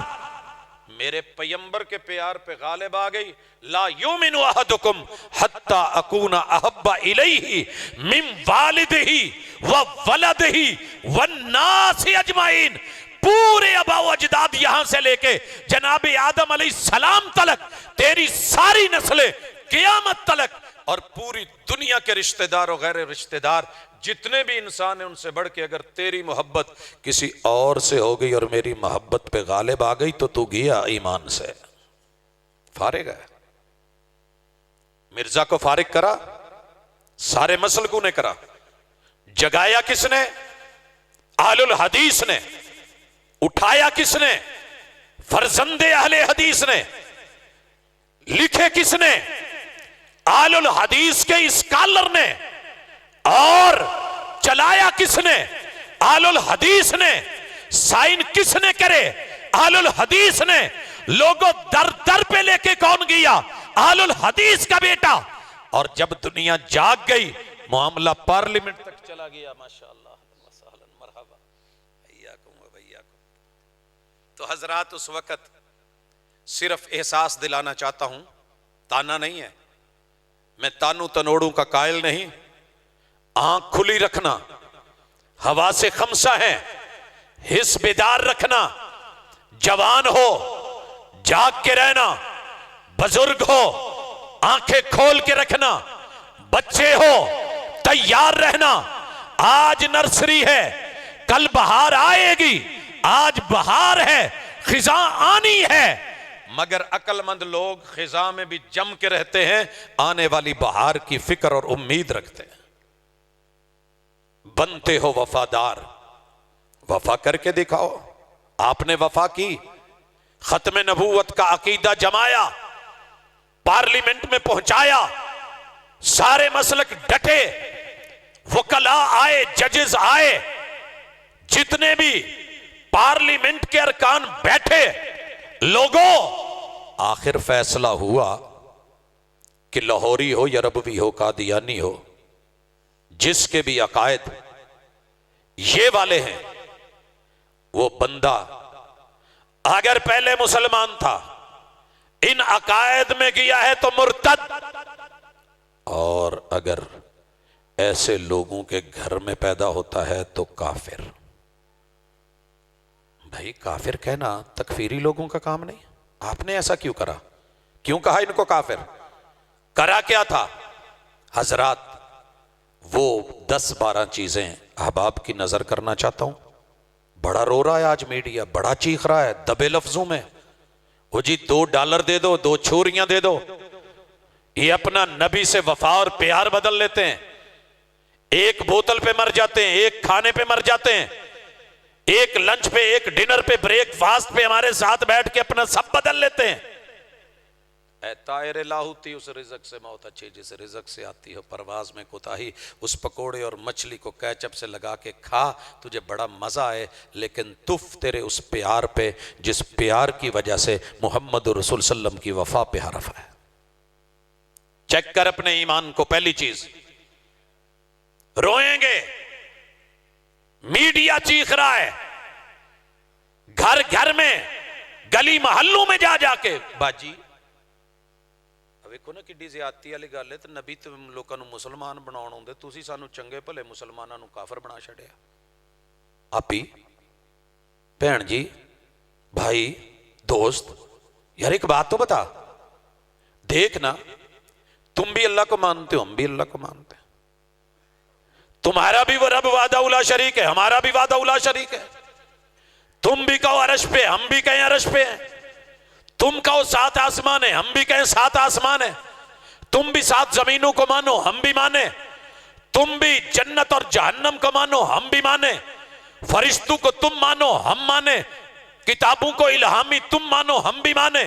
میرے پیمبر کے پیار پہ غالب آ گئی. لا یومن احدکم حتی اکون احب الیہ من والدہ و ولدہ والناس اجمعین. پورے آباء و اجداد یہاں سے لے کے جناب آدم علیہ السلام تلک، تیری ساری نسلیں قیامت تلک، اور پوری دنیا کے رشتہ دار و غیر رشتہ دار جتنے بھی انسان ہیں ان سے بڑھ کے اگر تیری محبت کسی اور سے ہو گئی اور میری محبت پہ غالب آ گئی تو تو گیا ایمان سے. فارغ ہے. مرزا کو فارغ کرا، سارے مسلکوں نے کرا. جگایا کس نے؟ اہل الحدیث نے. اٹھایا کس نے؟ فرزند اہل حدیث نے. لکھے کس نے؟ اہل الحدیث کے اسکالر نے. اور چلایا کس نے؟ اہل الحدیث نے. سائن کس نے کرے؟ اہل الحدیث نے. لوگوں در در پہ لے کے کون گیا؟ اہل الحدیث کا بیٹا. اور جب دنیا جاگ گئی معاملہ پارلیمنٹ تک چلا گیا. ماشاءاللہ، مرحبا، ایاکم و بیاکم. تو حضرات اس وقت صرف احساس دلانا چاہتا ہوں، تانا نہیں ہے، میں تانوں تنوڑوں کا قائل نہیں. آنکھ کھلی رکھنا، حواس خمسہ ہیں، حس بیدار رکھنا. جوان ہو جاگ کے رہنا، بزرگ ہو آنکھیں کھول کے رکھنا، بچے ہو تیار رہنا. آج نرسری ہے، کل بہار آئے گی. آج بہار ہے، خزاں آنی ہے. مگر عقل مند لوگ خزاں میں بھی جم کے رہتے ہیں، آنے والی بہار کی فکر اور امید رکھتے ہیں. بنتے ہو وفادار، وفا کر کے دکھاؤ. آپ نے وفا کی، ختم نبوت کا عقیدہ جمایا، پارلیمنٹ میں پہنچایا، سارے مسلک ڈٹے، وکلاء آئے، ججز آئے، جتنے بھی پارلیمنٹ کے ارکان بیٹھے. لوگوں، آخر فیصلہ ہوا کہ لاہوری ہو یا ربوی ہو، قادیانی ہو، جس کے بھی عقائد یہ والے ہیں، وہ بندہ اگر پہلے مسلمان تھا، ان عقائد میں گیا ہے تو مرتد، اور اگر ایسے لوگوں کے گھر میں پیدا ہوتا ہے تو کافر. بھائی کافر کہنا تکفیری لوگوں کا کام نہیں. آپ نے ایسا کیوں کرا؟ کیوں کہا ان کو کافر؟ کرا کیا تھا؟ حضرات وہ 10-12 چیزیں احباب کی نظر کرنا چاہتا ہوں. بڑا رو رہا ہے آج میڈیا، بڑا چیخ رہا ہے دبے لفظوں میں، وہ جی $2 دے دو، 2 چھوریاں دے دو. یہ اپنا نبی سے وفا اور پیار بدل لیتے ہیں. ایک بوتل پہ مر جاتے ہیں، ایک کھانے پہ مر جاتے ہیں، ایک لنچ پہ، ایک ڈنر پہ، بریک فاسٹ پہ ہمارے ساتھ بیٹھ کے اپنا سب بدل لیتے ہیں. اے طائر لاہوتی، اس رزق سے موت اچھی جس رزق سے آتی ہو پرواز میں کوتاہی. اس پکوڑے اور مچھلی کو کیچپ سے لگا کے کھا، تجھے بڑا مزہ آئے، لیکن تف تیرے اس پیار پہ جس پیار کی وجہ سے محمد رسول صلی اللہ علیہ وسلم کی وفا پہ حرف ہے. چیک کر اپنے ایمان کو. پہلی چیز، روئیں گے، میڈیا چیخ رہا ہے، گھر گھر میں، گلی محلوں میں جا جا کے، باجی ویکھو نا کڈی زیادتی والی گل ہے. تے نبی تے لوکاں نوں مسلمان بناون ہوندے، تسی سانو چنگے بھلے مسلماناں نوں کافر بنا چھڈیا. آپی، بہن جی، بھائی، دوست، یار ایک بات تو بتا، دیکھنا تم بھی اللہ کو مانتے ہو، ہم بھی اللہ کو مانتے ہیں. تمہارا بھی وہ رب وحدہ لا شریک ہے، ہمارا بھی وحدہ لا شریک ہے. تم بھی کہو عرش پہ، ہم بھی کہیں عرش پہ ہیں. تم کہو 7 آسمان ہیں، ہم بھی کہیں 7 آسمان ہیں. تم بھی 7 زمینوں کو مانو، ہم بھی مانے. تم بھی جنت اور جہنم کو مانو، ہم بھی مانے. فرشتوں کو تم مانو، ہم مانے. کتابوں کو الہامی تم مانو، ہم بھی مانے.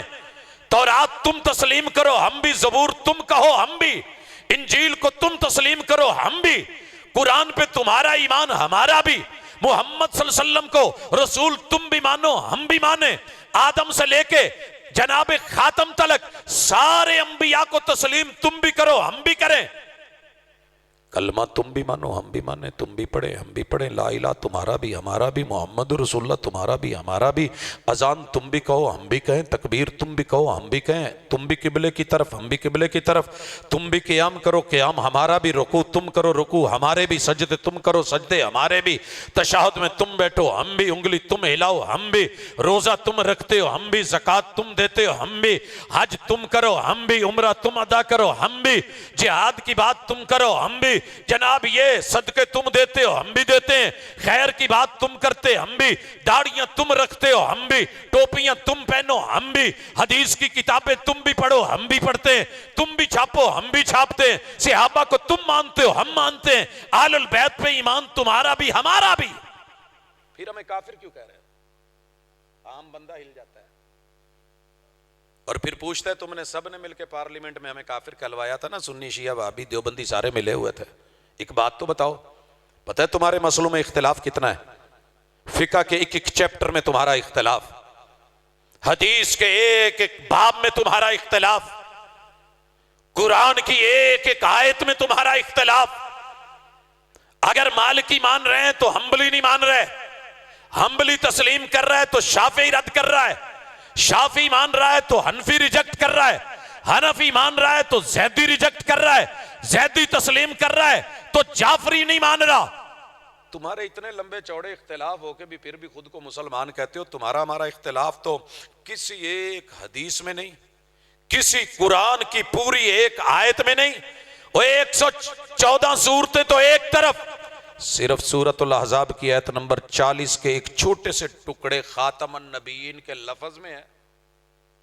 تورات تم تسلیم کرو، ہم بھی. زبور تم کہو، ہم بھی. انجیل کو تم تسلیم کرو، ہم بھی. قرآن پہ تمہارا ایمان، ہمارا بھی. محمد صلی اللہ علیہ وسلم کو رسول تم بھی مانو، ہم بھی مانے. آدم سے لے کے جناب خاتم تلک سارے انبیاء کو تسلیم تم بھی کرو، ہم بھی کریں. کلمہ تم بھی مانو، ہم بھی مانیں. تم بھی پڑھیں، ہم بھی پڑھیں. لا الہ تمہارا بھی ہمارا بھی. محمد رسول اللہ تمہارا بھی ہمارا بھی. اذان تم بھی کہو، ہم بھی کہیں. تکبیر تم بھی کہو، ہم بھی کہیں. تم بھی قبلے کی طرف، ہم بھی قبلے کی طرف. تم بھی قیام کرو، قیام ہمارا بھی. رکوع تم کرو، رکوع ہمارے بھی. سجدے تم کرو، سجدے ہمارے بھی. تشہد میں تم بیٹھو، ہم بھی. انگلی تم ہلاؤ، ہم بھی. روزہ تم رکھتے ہو، ہم بھی. زکوٰۃ تم دیتے ہو، ہم بھی. حج تم کرو، ہم بھی. عمرہ تم ادا کرو، ہم بھی. جہاد کی بات تم کرو، ہم بھی. جناب یہ صدقے تم دیتے ہو، ہم بھی دیتے ہیں. خیر کی بات تم کرتے، ہم بھی. داڑیاں تم رکھتے ہو، ہم بھی. ٹوپیاں تم پہنو، ہم بھی. حدیث کی کتابیں تم بھی پڑھو، ہم بھی پڑھتے ہیں. تم بھی چھاپو، ہم بھی چھاپتے ہیں. صحابہ کو تم مانتے ہو، ہم مانتے ہیں. آل البیت پہ ایمان تمہارا بھی ہمارا بھی. پھر ہمیں کافر کیوں کہہ رہے ہیں؟ عام بندہ ہل جاتا ہے اور پھر پوچھتا ہے تم نے سب نے مل کے پارلیمنٹ میں ہمیں کافر کہلوایا تھا نا. سنی شیعہ وہابی دیوبندی سارے ملے ہوئے تھے. ایک بات تو بتاؤ، پتہ ہے تمہارے مسئلوں میں اختلاف کتنا ہے؟ فقہ کے ایک ایک چیپٹر میں تمہارا اختلاف، حدیث کے ایک ایک باب میں تمہارا اختلاف، قرآن کی ایک ایک آیت میں تمہارا اختلاف. اگر مالکی مان رہے ہیں تو حنبلی نہیں مان رہے. حنبلی تسلیم کر رہا ہے تو شافعی رد کر رہا ہے. شافعی مان رہا ہے تو حنفی ریجیکٹ کر رہا ہے. حنفی مان رہا ہے تو زیدی ریجیکٹ کر رہا ہے. زیدی تسلیم کر رہا ہے تو جعفری نہیں مان رہا. تمہارے اتنے لمبے چوڑے اختلاف ہو کے بھی پھر بھی خود کو مسلمان کہتے ہو. تمہارا ہمارا اختلاف تو کسی ایک حدیث میں نہیں، کسی قرآن کی پوری ایک آیت میں نہیں. وہ 114 صورتیں تو ایک طرف، صرف سورۃ الاحزاب کی آیت نمبر 40 کے ایک چھوٹے سے ٹکڑے خاتم النبیین کے لفظ میں ہے.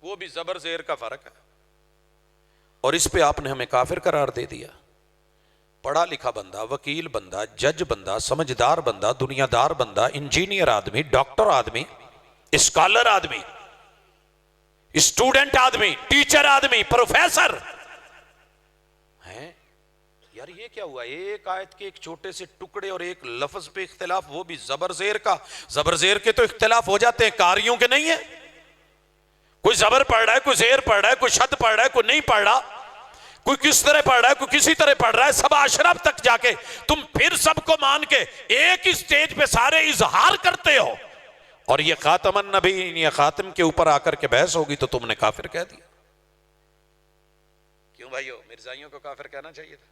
وہ بھی زبر زیر کا فرق ہے. اور اس پہ آپ نے ہمیں کافر قرار دے دیا. پڑھا لکھا بندہ، وکیل بندہ، جج بندہ، سمجھدار بندہ، دنیا دار بندہ، انجینئر آدمی، ڈاکٹر آدمی، اسکالر آدمی، اسٹوڈنٹ آدمی، ٹیچر آدمی، پروفیسر ہیں. یار یہ کیا ہوا؟ ایک آیت کے ایک چھوٹے سے ٹکڑے اور ایک لفظ پہ اختلاف، وہ بھی زبر زیر کا. زبر زیر کے تو اختلاف ہو جاتے ہیں، کاریوں کے نہیں ہیں. کوئی زبر پڑھ رہا ہے، کوئی زیر پڑھ رہا ہے، کوئی شد پڑھ رہا ہے، کوئی نہیں پڑھ رہا، کوئی کس طرح پڑھ رہا ہے، کوئی کسی طرح پڑھ رہا ہے. سب اشرف تک جا کے تم پھر سب کو مان کے ایک ہی سٹیج پہ سارے اظہار کرتے ہو، اور یہ خاتم النبیین یا خاتم کے اوپر آ کر کے بحث ہوگی تو تم نے کافر کہہ دیا. کیوں بھائیو؟ مرزائیوں کو کافر کہنا چاہیے تھا.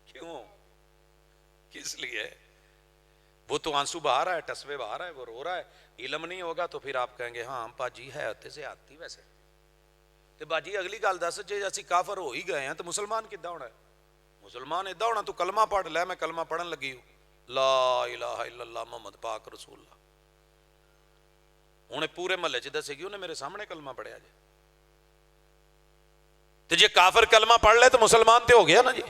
کیوں؟ کس لیے؟ وہ تو آنسو بہا رہا ہے، ٹسوے بہا رہا ہے، وہ رو رہا ہے. علم نہیں ہوگا تو پھر آپ کہیں گے ہاں باجی ہے ہوتے سے آتی ویسے تے باجی اگلی گل دس، جے اسی کافر ہو ہی گئے ہیں تو مسلمان کداں ہونا ہے؟ مسلمان ادھا ہونا تو کلمہ پڑھ لے. میں کلمہ پڑھن لگی ہوں، لا الہ الا اللہ محمد پاک رسول اللہ. انہیں پورے محلے چ دسے گی انہیں میرے سامنے کلمہ پڑھیا جی. تو جے کافر کلمہ پڑھ لے تو مسلمان تے ہو گیا نا جی.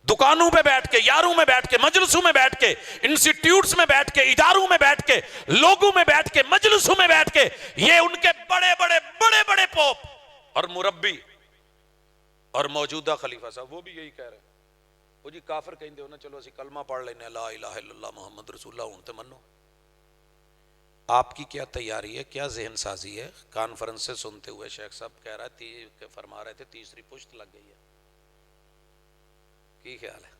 دکانوں پہ بیٹھ کے، یاروں میں بیٹھ کے، مجلسوں میں بیٹھ کے، انسٹیٹیوٹس میں بیٹھ کے، اداروں میں بیٹھ کے، لوگوں میں بیٹھ کے، مجلسوں میں بیٹھ کے، یہ ان کے بڑے بڑے بڑے بڑے پوپ اور مربی اور موجودہ خلیفہ صاحب وہ بھی یہی کہہ رہے ہیں. وہ جی کافر کہیں ہونا، چلو اسی کلمہ پڑھ لینے لا الہ الا اللہ محمد رسول اللہ ہوں تے منو. آپ کی کیا تیاری ہے، کیا ذہن سازی ہے؟ کانفرنس سے سنتے ہوئے شیخ صاحب کہہ رہا تھی، فرما رہے تھے تیسری پشت لگ گئی ہے. کی خیال ہے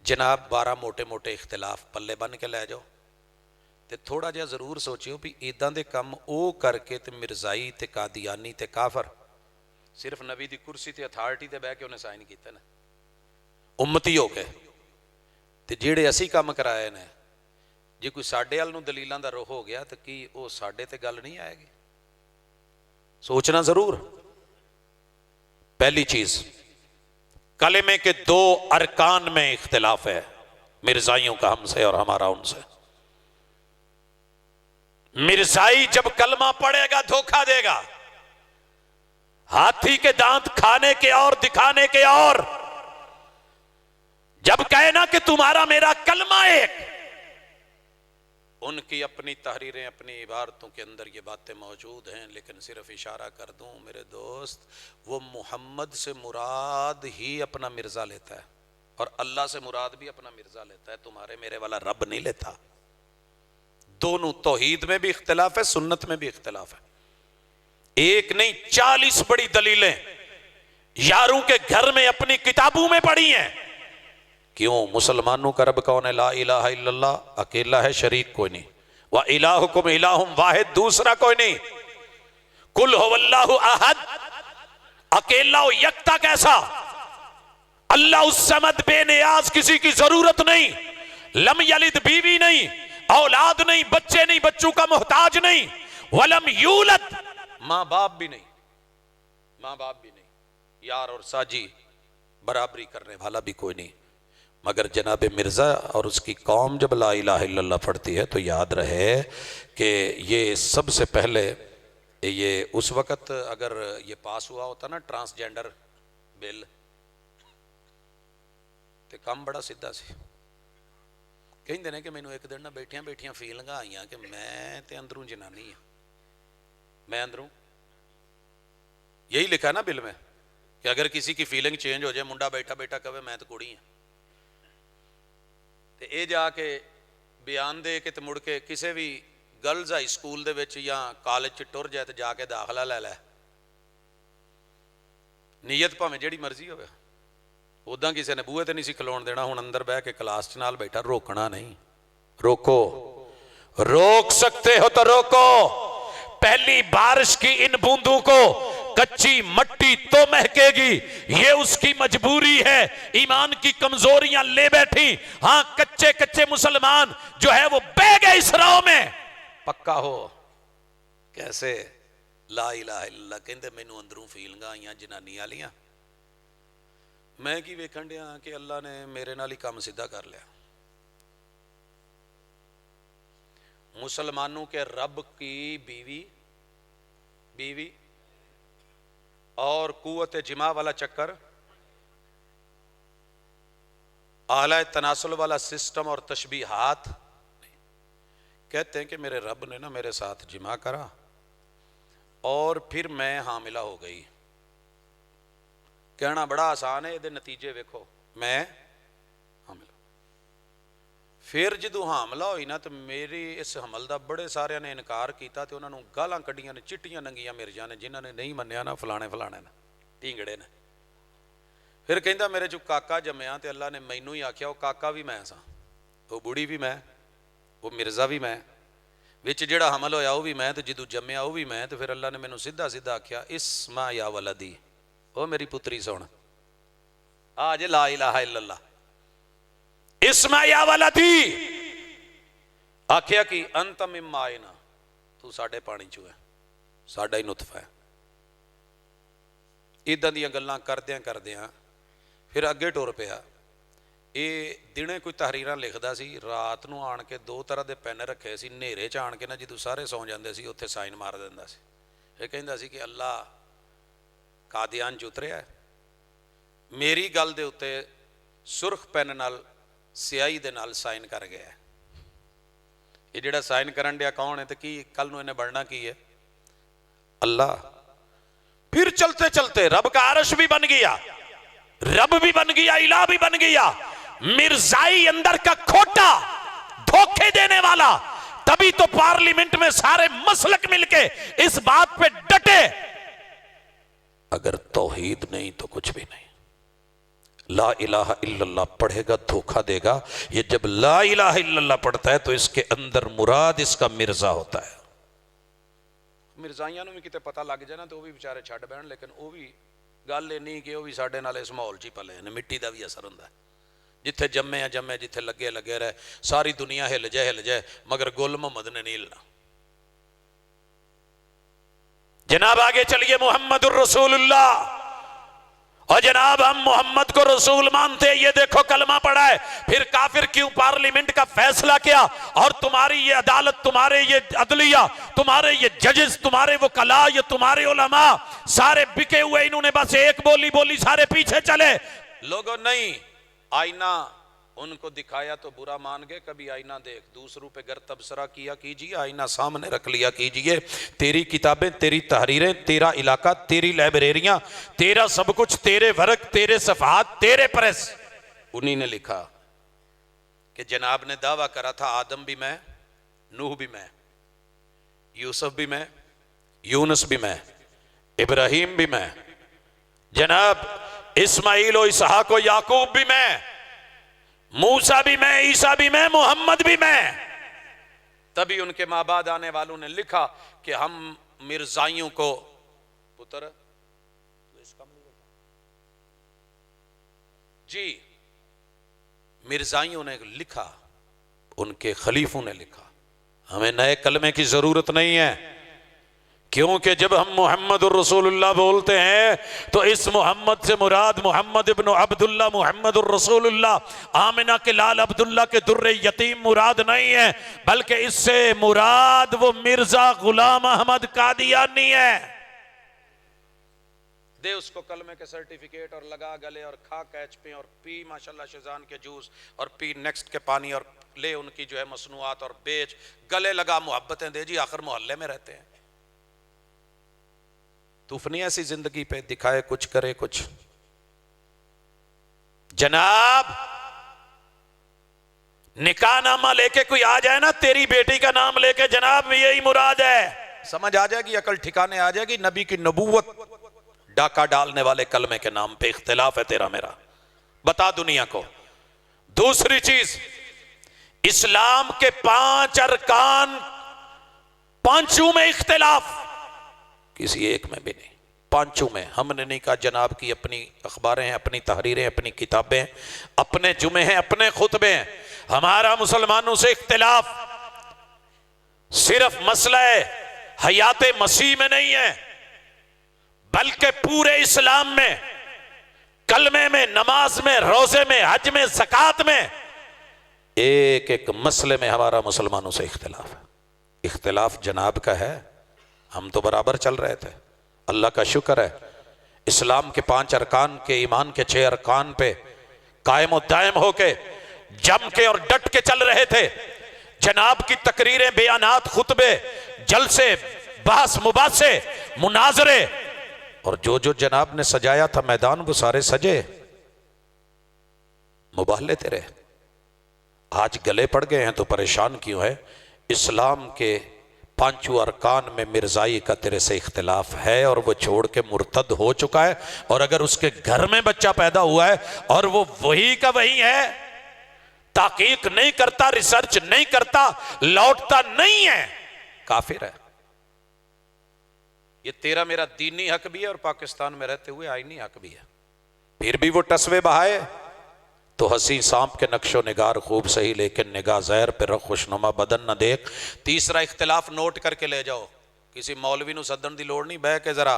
جناب؟ 12 موٹے موٹے اختلاف پلے بن کے لے جاؤ تے تھوڑا جہا ضرور سوچیو بھی ایداں دے کم او کر کے تے مرزائی تے قادیانی تے کافر صرف نبی دی کرسی تے اتھارٹی تے بہ کے انہیں سائن کیتے نا امتی ہو کے. تے جیڑے اسی کام کرائے نے، جی کوئی ساڈے ال نو دلیلاں دا رخ ہو گیا تو کی او ساڈے تے گل نہیں آئے گی؟ سوچنا ضرور. پہلی چیز، کلمے کے 2 ارکان میں اختلاف ہے، مرزائیوں کا ہم سے اور ہمارا ان سے. مرزائی جب کلمہ پڑھے گا دھوکہ دے گا. ہاتھی کے دانت کھانے کے اور دکھانے کے اور. جب کہے نا کہ تمہارا میرا کلمہ ایک، ان کی اپنی تحریریں، اپنی عبارتوں کے اندر یہ باتیں موجود ہیں، لیکن صرف اشارہ کر دوں میرے دوست، وہ محمد سے مراد ہی اپنا مرزا لیتا ہے اور اللہ سے مراد بھی اپنا مرزا لیتا ہے، تمہارے میرے والا رب نہیں لیتا. دونوں توحید میں بھی اختلاف ہے، سنت میں بھی اختلاف ہے. ایک نہیں 40 بڑی دلیلیں یاروں کے گھر میں اپنی کتابوں میں پڑھی ہیں. کیوں؟ مسلمانوں کا رب کون ہے؟ لا الہ الا اللہ، اکیلا ہے، شریک کوئی نہیں. وَإِلَٰهُكُمْ إِلَٰهٌ واحد، دوسرا کوئی نہیں. قُلْ هُوَ اللَّهُ أَحَدٌ، اکیلا و یکتا کیسا؟ اللہ الصمد، بے نیاز، کسی کی ضرورت نہیں. لم یلد، بیوی نہیں، اولاد نہیں، بچے نہیں، بچوں کا محتاج نہیں. وَلَمْ یولد، ماں باپ بھی نہیں، ماں باپ بھی نہیں، یار اور ساجی برابری کرنے والا بھی کوئی نہیں. مگر جناب مرزا اور اس کی قوم جب لا الہ الا اللہ پڑھتی ہے تو یاد رہے کہ یہ سب سے پہلے، یہ اس وقت اگر یہ پاس ہوا ہوتا نا ٹرانسجینڈر بل، تو کام بڑا سیدھا سی. کہیں دینے کہ میں نے ایک دن نہ بیٹھیاں بیٹھیاں فیلنگاں آئیاں کہ میں تے اندروں جنانی ہوں، میں اندروں. یہی لکھا ہے نا بل میں کہ اگر کسی کی فیلنگ چینج ہو جائے، منڈا بیٹھا بیٹھا کہے میں تو کڑی ہوں، تے اے جا کے بیان دے کے تے مڑ کے کسے بھی گرلز ہائی سکول دے وچ یا کالج چ ٹر جائے تے جا کے داخلہ لے لے. نیت پاویں جیڑی مرضی ہوئے، اوداں کسے نے بوئے تے نہیں سی کھلون دینا. ہن اندر بہ کے کلاس چ نال بیٹھا، روکنا نہیں. روکو، روک سکتے ہو تو روکو. پہلی بارش کی ان بوندوں کو کچی مٹی تو مہکے گی، یہ اس کی مجبوری ہے. ایمان کی کمزوریاں لے بیٹھی. ہاں کچے کچے مسلمان جو ہے وہ بہ گئے اس راہ میں. پکا ہو کیسے؟ لا الہ الا اللہ کہندے مینوں اندروں فیلنگاں آئیاں جنانی والیاں. میں کی ویکھن ڈیا کہ اللہ نے میرے نال ہی کام سیدھا کر لیا. مسلمانوں کے رب کی بیوی اور قوت جماع والا چکر. اعلی تناسل والا سسٹم اور تشبیہات نہیں۔ کہتے ہیں کہ میرے رب نے نا میرے ساتھ جمع کرا اور پھر میں حاملہ ہو گئی۔ کہنا بڑا آسان ہے، یہ نتیجے ویکھو، میں حاملہ، پھر جدو حاملہ ہوئی نا تو میری اس حمل دا بڑے سارے نے انکار کیتا تے انہوں نے گالاں کڈیاں نے، چٹیاں ننگیاں مرجاں نے، جنہاں نے نہیں منیا نا فلانے فلانے نے ٹینگڑے نے۔ پھر کہندا میرے جو کاکا جمیا تے اللہ نے مینوں ہی آکھیا وہ کاکا بھی میں سا، وہ بوڑھی بھی میں، وہ مرزا بھی میں، وچ جڑا حمل ہویا وہ بھی میں، تے جدو جمیا وہ بھی میں، تے پھر اللہ نے مینوں سیدھا سیدھا آکھیا اسمع یا ولدی، او میری پتری سن، آج لا الہ الا اللہ، اسمع یا ولدی، آکھیا کہ انت من مائنا، تو ساڈے پانی چو ہے، ساڈا ہی نطفہ ہے۔ ادھاں دیاں گلاں کردیاں پھر اگے ٹور پیا۔ یہ دنے کوئی تحریراں لکھدا سی، رات نو آن کے 2 طرح دے پین رکھے سی، نیرے چ آن کے نا جدوں سارے سو جاندے سی اوتھے سائن مار دیندا سی۔ یہ کہندا سی کہ اللہ قادیان چ اتریا ہے، میری گل دے اوتے سرخ پین نال سیاہی دے نال سائن کر گیا ہے۔ یہ جڑا سائن کرن دیا کون ہے تے کی کل نو انہیں بڑھنا کی ہے؟ اللہ۔ پھر چلتے چلتے رب کا عرش بھی بن گیا، رب بھی بن گیا، الہ بھی بن گیا، مرزائی اندر کا کھوٹا دھوکے دینے والا۔ تبھی تو پارلیمنٹ میں سارے مسلک مل کے اس بات پہ ڈٹے، اگر توحید نہیں تو کچھ بھی نہیں۔ لا الہ الا اللہ پڑھے گا دھوکہ دے گا، یہ جب لا الہ الا اللہ پڑھتا ہے تو اس کے اندر مراد اس کا مرزا ہوتا ہے۔ مرزائیاں نو بھی کتے پتہ لگ جائے نا تو وہ بھی بیچارے چھڈ بہن، لیکن وہ بھی گل یہ نہیں کہ وہ بھی ساڈے نال اس ماحول چ پلے نے، مٹی دا بھی اثر ہوندا ہے، جتھے جمے جمے، جتھے لگے رہے، ساری دنیا ہل جائے مگر گل محمد نے نہیں ہلنا۔ جناب آگے چلیے، محمد الرسول اللہ، اور جناب ہم محمد کو رسول مانتے ہیں، یہ دیکھو کلمہ پڑھا ہے، پھر کافر کیوں پارلیمنٹ کا فیصلہ کیا، اور تمہاری یہ عدالت، تمہارے یہ عدلیہ، تمہارے یہ ججز، تمہارے وکلاء، یہ تمہارے علماء سارے بکے ہوئے، انہوں نے بس ایک بولی سارے پیچھے چلے۔ لوگوں نہیں، آئینہ ان کو دکھایا تو برا مان گئے، کبھی آئینہ دیکھ، دوسروں پہ گر تبصرہ کیا کیجئے، آئینہ سامنے رکھ لیا کیجئے، تیری کتابیں، تیری تحریریں، تیرا علاقہ، تیری لائبریریاں، تیرا سب کچھ، تیرے ورق، تیرے صفحات، تیرے پریس۔ انہی نے لکھا کہ جناب نے دعویٰ کرا تھا آدم بھی میں، نوح بھی میں، یوسف بھی میں، یونس بھی میں، ابراہیم بھی میں، جناب اسماعیل و اسحاق و یعقوب بھی میں، موسیٰ بھی میں، عیسیٰ بھی میں، محمد بھی میں۔ تبھی ان کے ماں بعد آنے والوں نے لکھا کہ ہم مرزائیوں کو پتر جی مرزائیوں نے لکھا، ان کے خلیفوں نے لکھا، ہمیں نئے کلمے کی ضرورت نہیں ہے، کیونکہ جب ہم محمد الرسول اللہ بولتے ہیں تو اس محمد سے مراد محمد ابن عبداللہ محمد الرسول اللہ، آمنہ کے لال عبداللہ کے در یتیم مراد نہیں ہے، بلکہ اس سے مراد وہ مرزا غلام احمد قادیانی ہے۔ دے اس کو کلمے کے سرٹیفکیٹ اور لگا گلے اور کھا کیچ پہ اور پی ماشاءاللہ شیزان کے جوس اور پی نیکسٹ کے پانی اور لے ان کی جو ہے مصنوعات اور بیچ، گلے لگا محبتیں دے، جی آخر محلے میں رہتے ہیں۔ توفنی ایسی زندگی پہ دکھائے کچھ کرے کچھ۔ جناب نکاح نامہ لے کے کوئی آ جائے نا، تیری بیٹی کا نام لے کے، جناب یہی مراد ہے، سمجھ آ جائے گی، عقل ٹھکانے آ جائے گی، نبی کی نبوت ڈاکہ ڈالنے والے کلمے کے نام پہ اختلاف ہے تیرا میرا، بتا دنیا کو۔ دوسری چیز، اسلام کے 5 ارکان، 5 میں اختلاف، کسی ایک میں بھی نہیں، 5 میں۔ ہم نے نہیں کہا، جناب کی اپنی اخباریں ہیں، اپنی تحریریں، اپنی کتابیں، اپنے جمعے ہیں، اپنے خطبے ہیں۔ ہمارا مسلمانوں سے اختلاف صرف مسئلہ حیات مسیح میں نہیں ہے، بلکہ پورے اسلام میں، کلمے میں، نماز میں، روزے میں، حج میں، زکوٰۃ میں، ایک ایک مسئلے میں ہمارا مسلمانوں سے اختلاف ہے۔ اختلاف جناب کا ہے، ہم تو برابر چل رہے تھے، اللہ کا شکر ہے۔ اسلام کے 5 ارکان کے، ایمان کے 6 ارکان پہ قائم و دائم ہو کے جم کے اور ڈٹ کے چل رہے تھے. جناب کی تقریریں، بیانات، خطبے، جلسے، بحث مباحثے، مناظرے، اور جو جناب نے سجایا تھا میدان وہ سارے سجے. مباہلے تیرے آج گلے پڑ گئے ہیں تو پریشان کیوں ہے؟ اسلام کے پانچوں ارکان میں مرزائی کا تیرے سے اختلاف ہے اور وہ چھوڑ کے مرتد ہو چکا ہے، اور اگر اس کے گھر میں بچہ پیدا ہوا ہے اور وہ وہی کا وہی ہے، تحقیق نہیں کرتا، ریسرچ نہیں کرتا، لوٹتا نہیں ہے، کافر ہے. یہ تیرا میرا دینی حق بھی ہے اور پاکستان میں رہتے ہوئے آئینی حق بھی ہے. پھر بھی وہ ٹسوے بہائے تو ہنسی سانپ کے نقش و نگار خوب صحیح، لیکن نگاہ زہر پہ رخ خوشنما بدن نہ دیکھ. تیسرا اختلاف نوٹ کر کے لے جاؤ. کسی مولوی نو سدن دی لوڑ نہیں، بہ کے ذرا.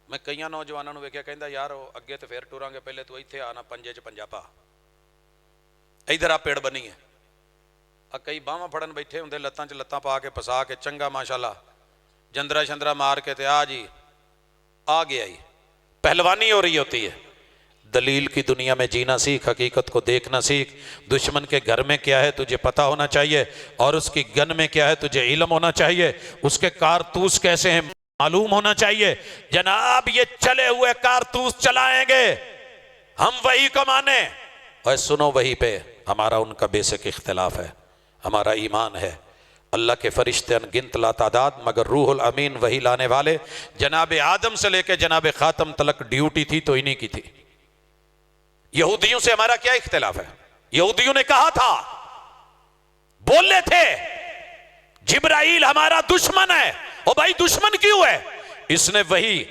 میں کئی نوجوانوں ویکھیا کہندا یار اگے تے پھر ٹراں گے، پہلے تو ایتھے آنا پنجے چ پنجا پا، ادھر آ پیڑ بنی ہے. کئی باہواں پھڑن بیٹھے ہوندے، لتاں چ لتاں پا کے پسا کے چنگا ماشاءاللہ جندرا شندرا مار کے تے آ جی آ گیا ہی. پہلوانی ہو رہی ہوتی ہے. دلیل کی دنیا میں جینا سیکھ، حقیقت کو دیکھنا سیکھ. دشمن کے گھر میں کیا ہے تجھے پتہ ہونا چاہیے، اور اس کی گن میں کیا ہے تجھے علم ہونا چاہیے. اس کے کارتوس کیسے ہیں معلوم ہونا چاہیے. جناب یہ چلے ہوئے کارتوس چلائیں گے، ہم وہی کو مانیں. اور سنو، وہی پہ ہمارا ان کا بیسک اختلاف ہے. ہمارا ایمان ہے اللہ کے فرشتے انگنت لا تعداد، مگر روح الامین وہی لانے والے. جناب آدم سے لے کے جناب خاتم تلک ڈیوٹی تھی تو انہی کی تھی. یہودیوں سے ہمارا کیا اختلاف ہے؟ یہودیوں نے کہا تھا، بولے تھے جبرائیل ہمارا دشمن ہے. او بھائی دشمن کیوں ہے؟ اس نے وہی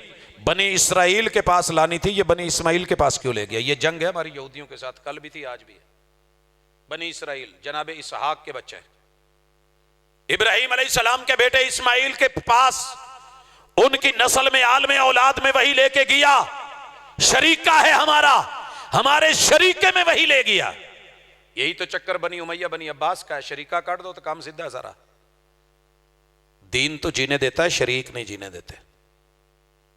بنی اسرائیل کے پاس لانی تھی، یہ بنی اسماعیل کے پاس کیوں لے گیا؟ یہ جنگ ہے ہماری یہودیوں کے ساتھ، کل بھی تھی آج بھی ہے. بنی اسرائیل جناب اسحاق کے بچے ہیں، ابراہیم علیہ السلام کے بیٹے اسماعیل کے پاس ان کی نسل میں عالم اولاد میں وہی لے کے گیا. شریکہ ہے ہمارا، ہمارے شریکے میں وہی لے گیا. یہی تو چکر بنی امیہ بنی عباس کا ہے. شریکہ کاٹ دو تو کام سیدھا ہے سارا. دین تو جینے دیتا ہے، شریک نہیں جینے دیتے.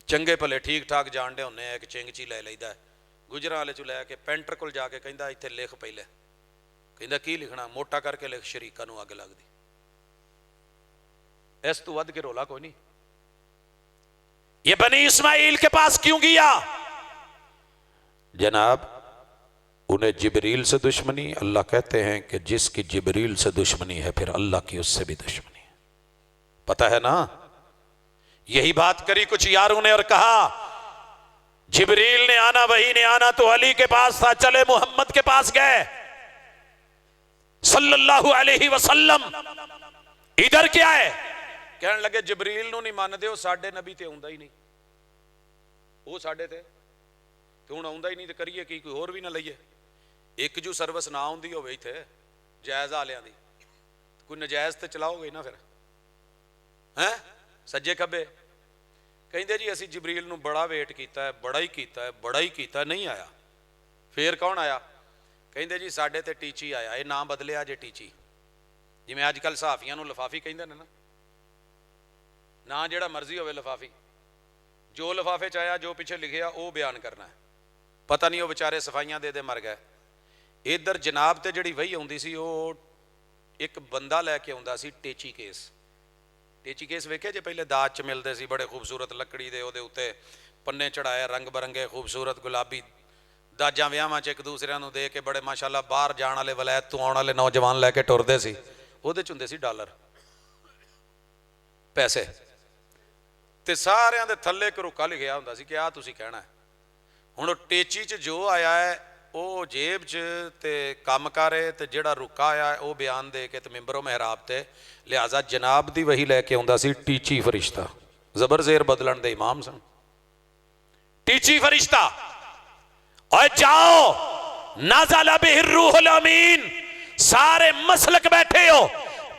چنگے پلے ٹھیک ٹھاک جانڈے ہونے ہیں، ایک چنگچی لے لیدا ہے گجراں والے چ لے کے پینٹر کول جا کے کہندا ایتھے لکھ پہلے، کہندا کی لکھنا؟ موٹا کر کے لکھ شریکہ نو اگ لگ دی. اس تو ود کے رولا کوئی نہیں. یہ بنی اسماعیل کے پاس کیوں گیا؟ جناب انہیں جبریل سے دشمنی. اللہ کہتے ہیں کہ جس کی جبریل سے دشمنی ہے پھر اللہ کی اس سے بھی دشمنی ہے. پتہ ہے نا؟ یہی بات کری کچھ یاروں نے اور کہا جبریل نے آنا، وہی نے آنا تو علی کے پاس تھا، چلے محمد کے پاس گئے صلی اللہ علیہ وسلم. ادھر کیا ہے؟ کہنے لگے جبریل نو نہیں مان دے، وہ ساڈے نبی تے ہوندا ہی نہیں، وہ ساڈے تے تو ہوں آؤں ہی نہیں تو کریے کی؟ کوئی اور بھی نہ لئیے. ایک جو سروس نہ آؤں ہوئی تھے جائز آلیاں دی، کوئی نجائز تے چلاؤ گئی نا پھر ہیں سجے کھبے. کہیں دے جی اسی جبریل نو بڑا ویٹ کیتا ہے، بڑا ہی کیتا ہے، بڑا ہی کیتا ہے، نہیں آیا. پھر کون آیا؟ کہیں دے جی ساڈے تے ٹیچی آیا. یہ نام بدلیا جے ٹیچی، جی میں آج کل صحافیاں نو لفافی کہیں دے نا، نہ جیڑا مرضی ہوئے لفافی، جو لفافے چاہیا جو پیچھے لکھیا وہ بیان کرنا ہے. پتہ نہیں وہ بچارے صفائیاں دے مر گئے. ادھر جناب تے جڑی وہی ہوندی سی، وہ ایک بندہ لے کے ہوندا سی ٹیچی کیس. ٹیچی کیس ویکھے جے پہلے داج چ ملدے سی، بڑے خوبصورت لکڑی دے دے اوتے پنے چڑھائے رنگ برنگے خوبصورت گلابی داجاں ویاواں چ ایک دوسرے نو دے کے بڑے ماشاءاللہ باہر جان والے ولایت تو آن والے نوجوان لے کے ٹردے سی. وہ دے چندے سی ڈالر پیسے تے سارے دے تھلے ایک رکا لکھیا ہوندا سی کہ آ تسی کہنا ہے. ہن ٹیچی چ جو آیا ہے وہ جیب چ تے کام کرے تے جڑا رکا آیا ہے وہ بیان دے کے تے ممبر و محراب تے. لہذا جناب دی وہی لے کے ہوندا سی ٹیچی فرشتہ، زبر زیر بدلن دے امام سن. ٹیچی فرشتہ اور جاؤ نازل بہ الروح الامین. سارے مسلک بیٹھے ہو،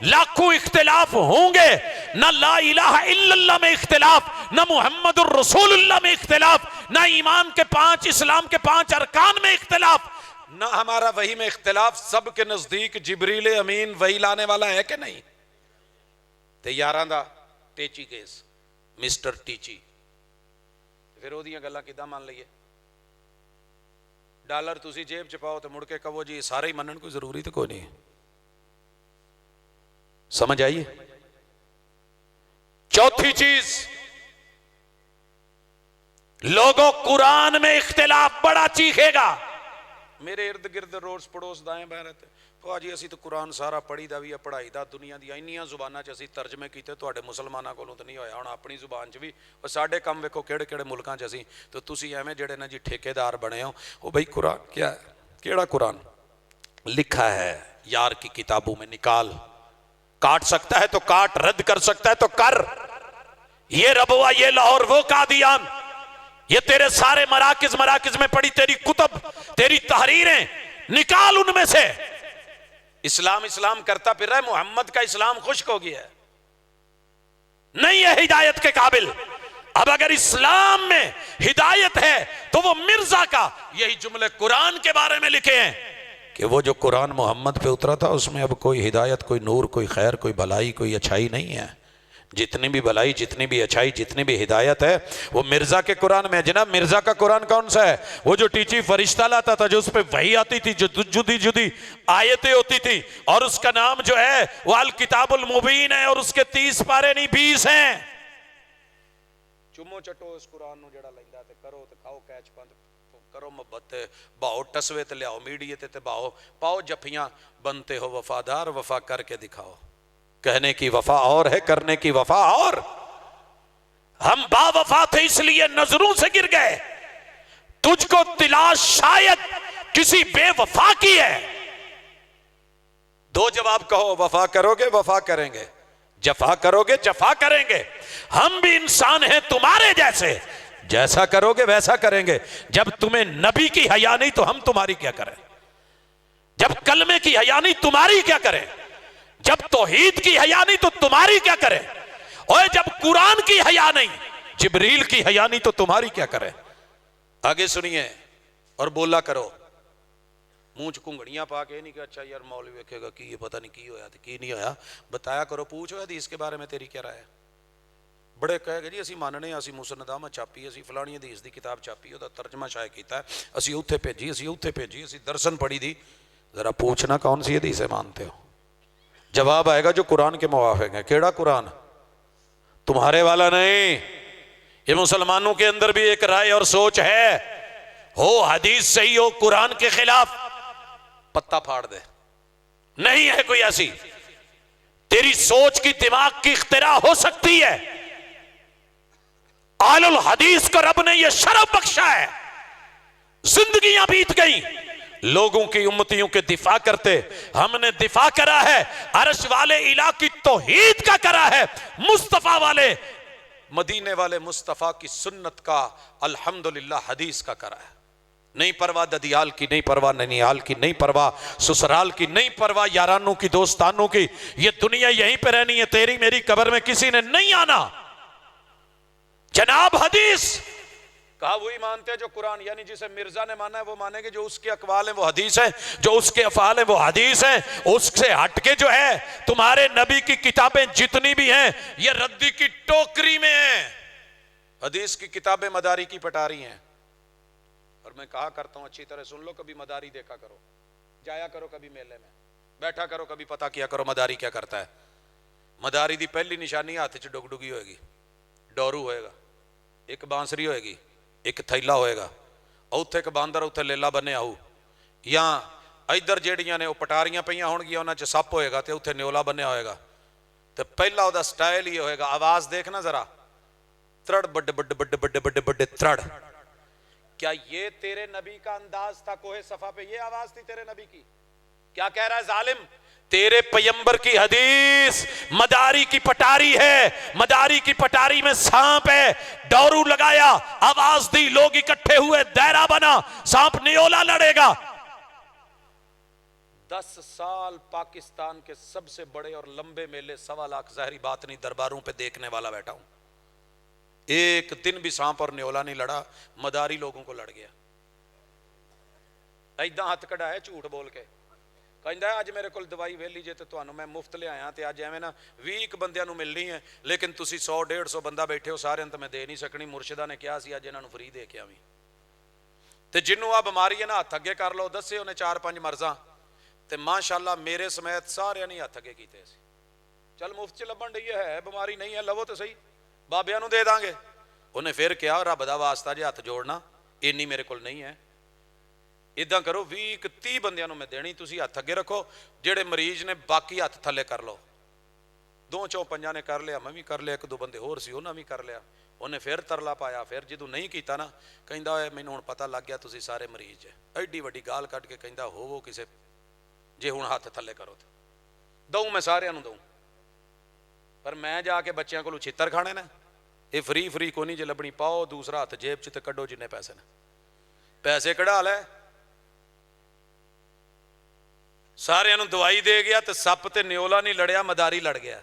لاکھوں اختلاف ہوں گے، نہ لا الہ الا اللہ میں اختلاف، نہ محمد الرسول اللہ میں اختلاف، نہ ایمان کے 5 اسلام کے 5 ارکان میں اختلاف، نہ ہمارا وحی میں اختلاف. سب کے نزدیک جبریل امین وحی لانے والا ہے کہ نہیں؟ تے یاراں دا ٹیچی کیس مسٹر ٹیچی، پھر وہ دیاں گلاں کداں مان لئیے؟ ਡਾਲਰ ਤੁਸੀਂ ਜੇਬ 'ਚ ਪਾਓ ਤੇ ਮੁੜ ਕੇ ਕਹੋ ਜੀ ਸਾਰੇ ਹੀ ਮੰਨਣ, ਕੋਈ ਜ਼ਰੂਰੀ تو کوئی نہیں. سمجھ آئیے. چوتھی چیز، لوگوں قرآن میں اختلاف بڑا چیخے گا. میرے ارد گرد روز پڑوس دائیں بائیں رہتے جی اسی تو قرآن سارا پڑھی دا بھی ہے، پڑھائی دا دنیا دی اینیاں زباناں چ اسی ترجمے کیتے تواڈے مسلماناں کولوں تے نہیں ہویا. ہن اپنی زبان چ بھی او ساڈے کم ویکھو کیڑے کیڑے ملکاں چ اسی تو تسی ایویں جڑے نا جی ٹھیکیدار بنے ہو. او بھئی قرآن کیا ہے؟ کیڑا قرآن لکھا ہے یار کی کتابوں میں نکال. کاٹ سکتا ہے تو کاٹ، رد کر سکتا ہے تو کر. یہ ربوہ، یہ لاہور، وہ قادیان، یہ تیرے سارے مراکز میں پڑی تیری کتب، تیری تحریریں، نکال ان میں سے. اسلام کرتا پھر رہا ہے، محمد کا اسلام خشک ہو گیا ہے، نہیں ہے ہدایت کے قابل. اب اگر اسلام میں ہدایت ہے تو وہ مرزا کا یہی جملے قرآن کے بارے میں لکھے ہیں کہ وہ جو قرآن محمد پہ اترا تھا اس میں اب کوئی ہدایت، کوئی نور، کوئی خیر، کوئی بھلائی، کوئی اچھائی نہیں ہے. جتنی بھی بھلائی، جتنی بھی اچھائی، جتنی بھی ہدایت ہے وہ مرزا کے قرآن میں ہے. جناب مرزا کا قرآن کون سا ہے؟ وہ جو ٹیچی فرشتہ لاتا تھا، جو اس پہ وحی آتی تھی، جو جدی آیتیں ہوتی تھی، اور اس کا نام جو ہے وہ الکتاب المبین ہے، اور اس کے 30 پارے نہیں 20 ہیں. چمو چٹو اس قرآن نو جڑا لیندا تے کرو تے کھاؤ کیچ پند کرو محبت باؤ ٹسوے تے لیاؤ میڈیے تے باؤ پاؤ جفیاں بنتے ہو وفادار، وفا کر کے دکھاؤ. کہنے کی وفا اور ہے، کرنے کی وفا اور. ہم با وفا تھے اس لیے نظروں سے گر گئے، تجھ کو تلاش شاید کسی بے وفا کی ہے. دو جواب کہو، وفا کرو گے وفا کریں گے، جفا کرو گے جفا کریں گے. ہم بھی انسان ہیں تمہارے جیسے، جیسا کرو گے ویسا کریں گے. جب تمہیں نبی کی حیا نہیں تو ہم تمہاری کیا کریں؟ جب کلمے کی حیا نہیں تمہاری کیا کریں؟ جب توحید کی حیا نہیں تو تمہاری کیا کریں؟ اور جب قرآن کی حیا نہیں، جبریل کی حیا نہیں تو تمہاری کیا کریں؟ آگے سنیے اور بولا کرو. منہ چ کنگڑیاں پا کے نہیں کہ اچھا یار مولوی ویکھے گا کی یہ پتہ نہیں کی ہویا تھا کی نہیں ہویا. بتایا کرو، پوچھو حدیث کے بارے میں تیری کیا رائے ہے. بڑے کہے گا جی اسی ماننے اسی مسندامہ چھاپی، اسی فلانی حدیث دی کتاب چھاپی، وہ ترجمہ شائع کیتا ہے، اسی اوتھے بھیجی، اسی اوتھے بھیجی، اسی درسن پڑھی دی. ذرا پوچھنا کون سی حدیثیں مانتے ہو. جواب آئے گا جو قرآن کے موافق ہے. کیڑا قرآن؟ تمہارے والا نہیں. یہ مسلمانوں کے اندر بھی ایک رائے اور سوچ ہے، ہو حدیث صحیح ہو قرآن کے خلاف پتہ پھاڑ دے. نہیں ہے کوئی ایسی. تیری سوچ کی، دماغ کی اختراع ہو سکتی ہے. آل الحدیث کو رب نے یہ شرف بخشا ہے. زندگیاں بیت گئیں لوگوں کی امتیوں کے دفاع کرتے، ہم نے دفاع کرا ہے عرش والے الہ کی توحید کا کرا ہے، مصطفیٰ والے مدینے والے مصطفیٰ کی سنت کا الحمدللہ حدیث کا کرا ہے. نہیں پرواہ ددیال کی، نہیں پرواہ ننیال کی، نہیں پرواہ سسرال کی، نہیں پرواہ یارانوں کی، دوستانوں کی. یہ دنیا یہیں پہ رہنی ہے، تیری میری قبر میں کسی نے نہیں آنا. جناب حدیث کہا وہی مانتے ہیں جو قرآن، یعنی جسے مرزا نے مانا ہے وہ مانیں گے، جو اس کے اقوال ہیں وہ حدیث ہیں، جو اس کے افعال ہیں وہ حدیث ہیں. اس سے ہٹ کے جو ہے تمہارے نبی کی کتابیں جتنی بھی ہیں یہ ردی کی ٹوکری میں ہیں. حدیث کی کتابیں مداری کی پٹاری ہیں. اور میں کہا کرتا ہوں اچھی طرح سن لو، کبھی مداری دیکھا کرو، جایا کرو کبھی میلے میں، بیٹھا کرو کبھی پتہ کیا کرو مداری کیا کرتا ہے. مداری دی پہلی نشانی ہاتھ چ ڈگڈگی ہوئے گی، ڈورو ہوئے گا، ایک بانسری ہوئے گی، ایک تھیلا ہوئے گا، اوتھے ایک باندر اوتھے لیلا بنے آؤ، یا ادھر جیڑیاں نے وہ پٹاریاں پہیاں ہون گیا انہاں چ سپ ہوئے گا تے اوتھے نیولا بنیا ہوئے گا. تے پہلا او دا سٹائل ہی ہوئے گا، آواز دیکھنا ذرا، ترڑ بڈ بڈ بڈ بڈ بڈ بڈ ترڑ. کیا یہ تیرے نبی کا انداز تھا کوہ صفا پہ؟ یہ آواز تھی تیرے نبی کی؟ کیا کہہ رہا ہے ظالم؟ تیرے پیمبر کی حدیث مداری کی پٹاری ہے، مداری کی پٹاری میں سانپ ہے، ڈورو لگایا، آواز دی، لوگ اکٹھے ہوئے، دائرہ بنا، سانپ نیولا لڑے گا. 10 سال پاکستان کے سب سے بڑے اور لمبے میلے 1.25 لاکھ ظاہری بات نہیں درباروں پہ دیکھنے والا بیٹھا ہوں. ایک دن بھی سانپ اور نیولا نہیں لڑا، مداری لوگوں کو لڑ گیا. ایداں ہاتھ کڑا ہے جھوٹ بول کے، کہندا ہے اج میرے کول دوائی ویلی جے تے تانوں میں مفت لے آیا تے اج ایویں نا 20 بندیاں نوں ملنی ہے، لیکن تسی 100-150 بندہ بیٹھے ہو، سارے تے میں دے نہیں سکنی. مرشدہ نے کیا سی اج انہاں نوں فری دے کے آویں. ਤੇ ਜਿਹਨੂੰ ਆ ਬਿਮਾਰੀ ਹੈ ਨਾ ਹੱਥ ਅੱਗੇ ਕਰ ਲਓ, ਦੱਸੇ ਉਹਨੇ 4-5 ਮਰਜ਼ਾਂ, ਤੇ ਮਾਸ਼ਾਅੱਲਾ ਮੇਰੇ ਸਮੇਤ ਸਾਰਿਆਂ ਨੇ ਹੱਥ ਅੱਗੇ ਕੀਤੇ ਸੀ। ਚੱਲ ਮੁਫਤ ਚ ਲੱਭਣ ਡਈ ਹੈ, ਬਿਮਾਰੀ ਨਹੀਂ ਹੈ, ਲਵੋ ਤਾਂ ਸਹੀ, ਬਾਬਿਆਂ ਨੂੰ ਦੇ ਦਾਂਗੇ। ਉਹਨੇ ਫਿਰ ਕਿਹਾ ਰੱਬ ਦਾ ਵਾਸਤਾ ਜੇ ਹੱਥ ਜੋੜਨਾ, ਇੰਨੀ ਮੇਰੇ ਕੋਲ ਨਹੀਂ ਹੈ, ਇਦਾਂ ਕਰੋ 20-30 ਬੰਦਿਆਂ ਨੂੰ ਮੈਂ ਦੇਣੀ, ਤੁਸੀਂ ਹੱਥ ਅੱਗੇ ਰੱਖੋ, ਜਿਹੜੇ ਮਰੀਜ਼ ਨੇ ਬਾਕੀ ਹੱਥ ਥੱਲੇ ਕਰ ਲਓ। 2-4-5 ਨੇ ਕਰ ਲਿਆ, ਮੈਂ ਵੀ ਕਰ ਲਿਆ, 1-2 ਬੰਦੇ ਹੋਰ ਸੀ ਉਹਨਾਂ ਵੀ ਕਰ ਲਿਆ। ਉਹਨੇ ਫਿਰ ਤਰਲਾ ਪਾਇਆ, ਫਿਰ ਜਦੋਂ ਨਹੀਂ ਕੀਤਾ ਨਾ, ਕਹਿੰਦਾ ਓਏ ਮੈਨੂੰ ਹੁਣ ਪਤਾ ਲੱਗ ਗਿਆ ਤੁਸੀਂ ਸਾਰੇ ਮਰੀਜ਼ ਹੈ। ਐਡੀ ਵੱਡੀ ਗਾਲ ਕੱਢ ਕੇ ਕਹਿੰਦਾ ਹੋਵੋ ਕਿਸੇ, ਜੇ ਹੁਣ ਹੱਥ ਥੱਲੇ ਕਰੋ ਤਾਂ ਦਊਂ, ਮੈਂ ਸਾਰਿਆਂ ਨੂੰ ਦਊਂ, ਪਰ ਮੈਂ ਜਾ ਕੇ ਬੱਚਿਆਂ ਕੋਲੋਂ ਛਿੱਤਰ ਖਾਣੇ ਨੇ। ਇਹ ਫਰੀ ਕੋਈ ਨਹੀਂ ਜੇ ਲੱਭਣੀ, ਪਾਓ ਦੂਸਰਾ ਹੱਥ ਜੇਬ 'ਚ ਤੇ ਕੱਢੋ ਜਿੰਨੇ ਪੈਸੇ ਨੇ, ਪੈਸੇ ਕਢਾ ਲੈ। ਸਾਰਿਆਂ ਨੂੰ ਦਵਾਈ ਦੇ ਗਿਆ ਤੇ ਸੱਪ ਤੇ ਨਿਓਲਾ ਨਹੀਂ ਲੜਿਆ, ਮਦਾਰੀ ਲੜ ਗਿਆ।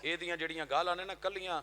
ਇਹਦੀਆਂ ਜਿਹੜੀਆਂ ਗਾਲਾਂ ਨੇ ਨਾ, ਕੱਲੀਆਂ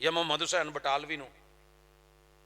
ਜਾਂ ਮੁਹੰਮਦ ਹੁਸੈਨ ਬਟਾਲਵੀ ਨੂੰ,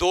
2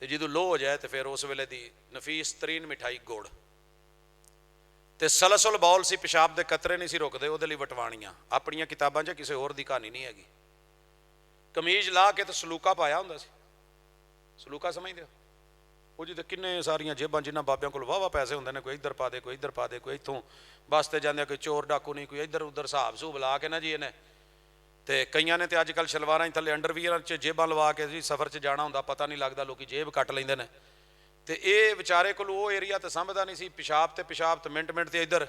تو جدو لو ہو جائے تو پھر اس ویلے دی نفیس ترین مٹھائی گڑ تے سلسل بول سی پیشاب دے قطرے نہیں سی روکتے وہ وٹوانیاں اپنی کتاباں چ کسی اور دی کہانی نہیں ہے کمیز لا کے تو سلوکا پایا ہوں سی سلوکا سمجھتے ہو وہ جی کنے ساریا جیباں جنہ بابیاں کو واہ واہ پیسے ہوندے نے کوئی ادھر پا دے کوئی ادھر پا دے کوئی اتوں بستے جانے کوئی چور ڈاکو نہیں کوئی ادھر ادھر حساب سوب لا کے نا جی انہیں تے کئیاں نے تے اج کل شلواراں تھلے انڈر ویئر چ جیباں لوا کے جی سفر چ جانا ہوندا پتہ نہیں لگدا لوکی جیب کٹ لیندے نے تے اے بیچارے کول وہ ایریا تے سمجھدا نہیں سی پیشاب تے منٹ تے ادھر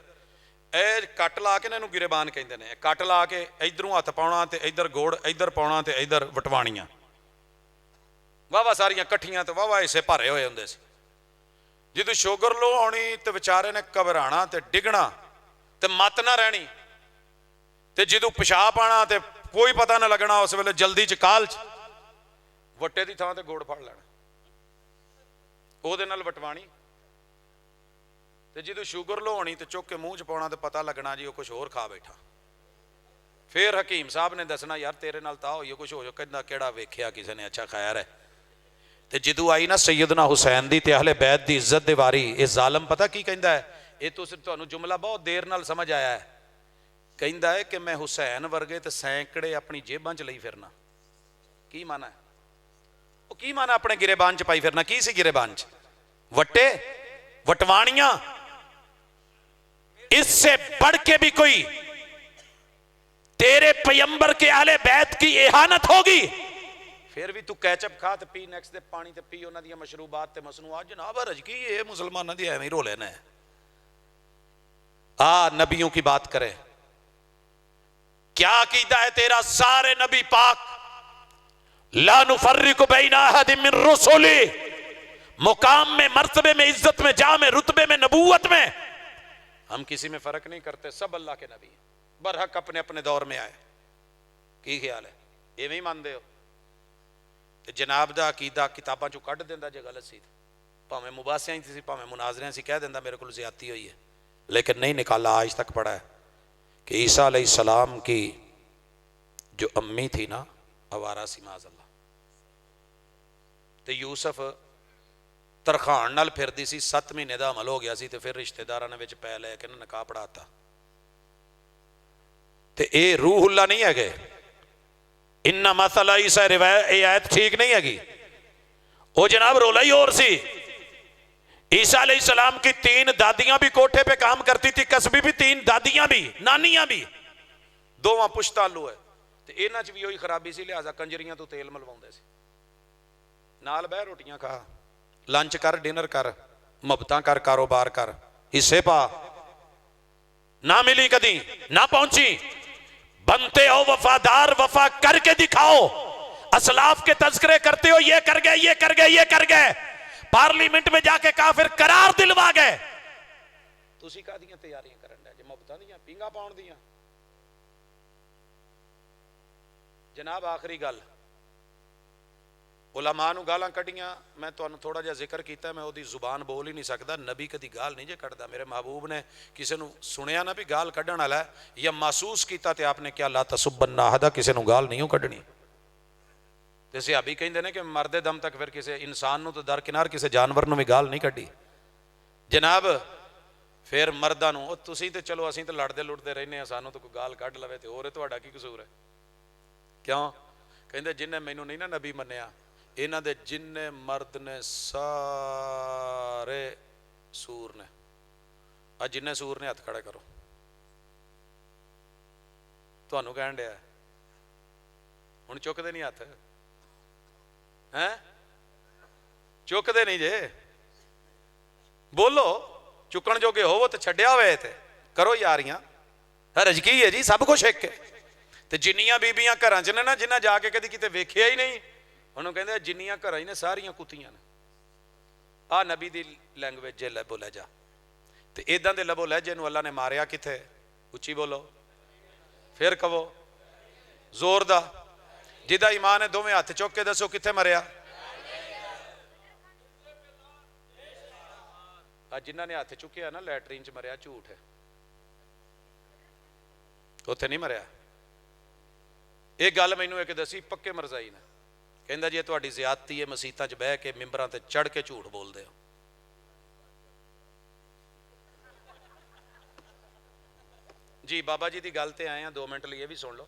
اے کٹ لا کے انہوں گربان کہندے نے کٹ لا کے ادھروں ہاتھ پاؤنا تے ادھر گوڑ ادھر پاؤنا تے ادھر وٹوانیاں واہ واہ ساریاں کٹھیاں تے واہ واہ اسے بھرے ہوئے ہوندے سی جدو شوگر لو آنی تے بیچارے نے گھبرانا تے ڈگنا تے مت نہ رہنی تے جدو پیشاب آنا تے کوئی پتہ نہ لگنا اس ویلے جلدی چ کال چ وٹے دی تھاں تے گوڑ پھڑ لینا او دے نال وٹوانی تے جدو شوگر لو ہونی تے چک کے منہ چ پاؤنا تے پتہ لگنا جی وہ کچھ اور کھا بیٹھا پھر حکیم صاحب نے دسنا یار تیرے نال تا ہوئی کچھ ہو جو کہنا کیڑا ویکھیا کسی نے اچھا خیر ہے تے جدو آئی نا سیدنا حسین دی تے اہل بیت دی عزت دی واری اے ظالم پتہ کی کہندا ہے اے تو تانوں جملہ بہت دیر نال سمجھ آیا ہے کہندا ہے کہ میں حسین ورگے تے سینکڑے اپنی جیباں چ لئی پھرنا کی معنی ہے وہ کی معنی اپنے گریبان چ پائی پھرنا کی سی گریبان چ وٹے وٹوانیاں اس سے بڑھ کے بھی کوئی تیرے پیمبر کے اہل بیت کی اہانت ہوگی پھر بھی تو کیچپ کھا تے پی نیکسٹ دے پانی تے پی انہاں دیاں مشروبات تے مصنوعات جناب رج کی یہ مسلماناں دی ایویں رولے نے نبیوں کی بات کرے کیا عقیدہ ہے تیرا سارے نبی پاک لا نفرق بین احد من رسلی مقام میں مرتبے میں عزت میں جاہ میں رتبے میں نبوت میں ہم کسی میں فرق نہیں کرتے سب اللہ کے نبی برحق اپنے اپنے دور میں آئے کی خیال ہے ایویں مان دے ہو جناب دا عقیدہ کتاباں چوں کڈ دیندا جے غلط سی پاویں مباحثیاں ہی سی پاویں مناظریاں سی کہہ دیندا میرے کول زیادتی ہوئی ہے لیکن نہیں نکالا آج تک پڑھا ہے کہ عیسیٰ علیہ السلام کی جو امی تھی نا اوارا سی معاذ اللہ تے یوسف ترخان نال پھردی سی 7 مہینے دا عمل ہو گیا سی تے پھر رشتہ داراں نے وچ پے لے کے نکاح پڑھاتا تے اے روح اللہ نہیں ہے گے ان مثل عیسیٰ اے آیت ٹھیک نہیں ہے گی وہ جناب رولا ہی اور سی عیسیٰ علیہ السلام کی 3 دادیاں بھی کوٹھے پہ کام کرتی تھی کسبی بھی 3 دادیاں بھی نانیاں بھی دوواں پشتالو ہے تے انہاں چ بھی وہی خرابی سی لہذا کنجریاں تو تیل ملواؤندے سی نال بہ روٹیاں کھا لنچ کر ڈنر کر محبتاں کر کاروبار کر حصے پا نہ ملی کدی نہ پہنچی بنتے ہو وفادار وفا کر کے دکھاؤ اسلاف کے تذکرے کرتے ہو یہ کر گئے یہ کر گئے یہ کر گئے پارلیمنٹ میں جا کے کافر قرار دلوا گئے تسی کا دیاں تیاریاں کرن دے جے محبتاں دیاں پینگا پاؤن دیاں جناب آخری گل علماء نو گالاں کڈیاں میں تانوں تھوڑا جہا ذکر کیتا ہے میں اودی زبان بول ہی نہیں سکدا نبی کدی گال نہیں جے کڈدا میرے محبوب نے کسے نو سنیا نہ بھی گال کڈن والا ہے یا محسوس کیتا تے آپ نے کیا لا تسبن احد کسے نو گال نہیں کڈنی تے صحابی کہندے نے کہ مرد دم تک پھر کسے انسان نو تو درکنار کسے جانور نو بھی گال نہیں کڈی جناب پھر مرداں نو تسی تے چلو اسی تے لڑدے لڑدے رہنے سانو تو کوئی گال کڈ لوے تے اور تہاڈا کی قصور ہے کیوں کہندے جن نے مینوں نہیں نا نبی منیا انہاں دے جن مرد نے سارے سور نے جن سور نے ہاتھ کھڑے کرو تانوں کہن ڈیا ہن چکدے نہیں ہاتھ ہیں چکدے نہیں جے بولو چکن جوگے ہو تو چھڈیا ہوئے تے کرو یاریاں حرج کی ہے جی سب کچھ ایک ہے تے جنیاں بیبیاں گھراں چ نے نا جنہاں جا کے کدی کتے ویکھیا ہی نہیں انہوں کہندے جنیاں گھراں نے ساریاں کتیاں نے نبی دی لینگویج جے لبو لہجہ تے ایداں دے لبو لہجے نو اللہ نے ماریا کتے اچھی بولو پھر کہو زور دا جدا ایمان ہے دوویں ہاتھ چوک کے دسو کتے مریا جنہاں نے ہاتھ چکیا نا لیٹرین چ مریا جھوٹ ہے اوتھے نہیں مریا ایک گل مینوں ایک دسی پکے مرزائی نے ਕਹਿੰਦਾ ਜੀ ਇਹ ਤੁਹਾਡੀ ਜ਼ਿਆਦਤੀ ਹੈ, ਮਸੀਤਾਂ 'ਚ ਬਹਿ ਕੇ ਮਿੰਬਰਾਂ ਤੇ ਚੜ੍ਹ ਕੇ ਝੂਠ ਬੋਲਦੇ ਹੋ। ਜੀ ਬਾਬਾ ਜੀ ਦੀ ਗੱਲ ਤੇ ਆਏ ਆ, 2 ਮਿੰਟ ਲਈ ਇਹ ਵੀ ਸੁਣ ਲਓ।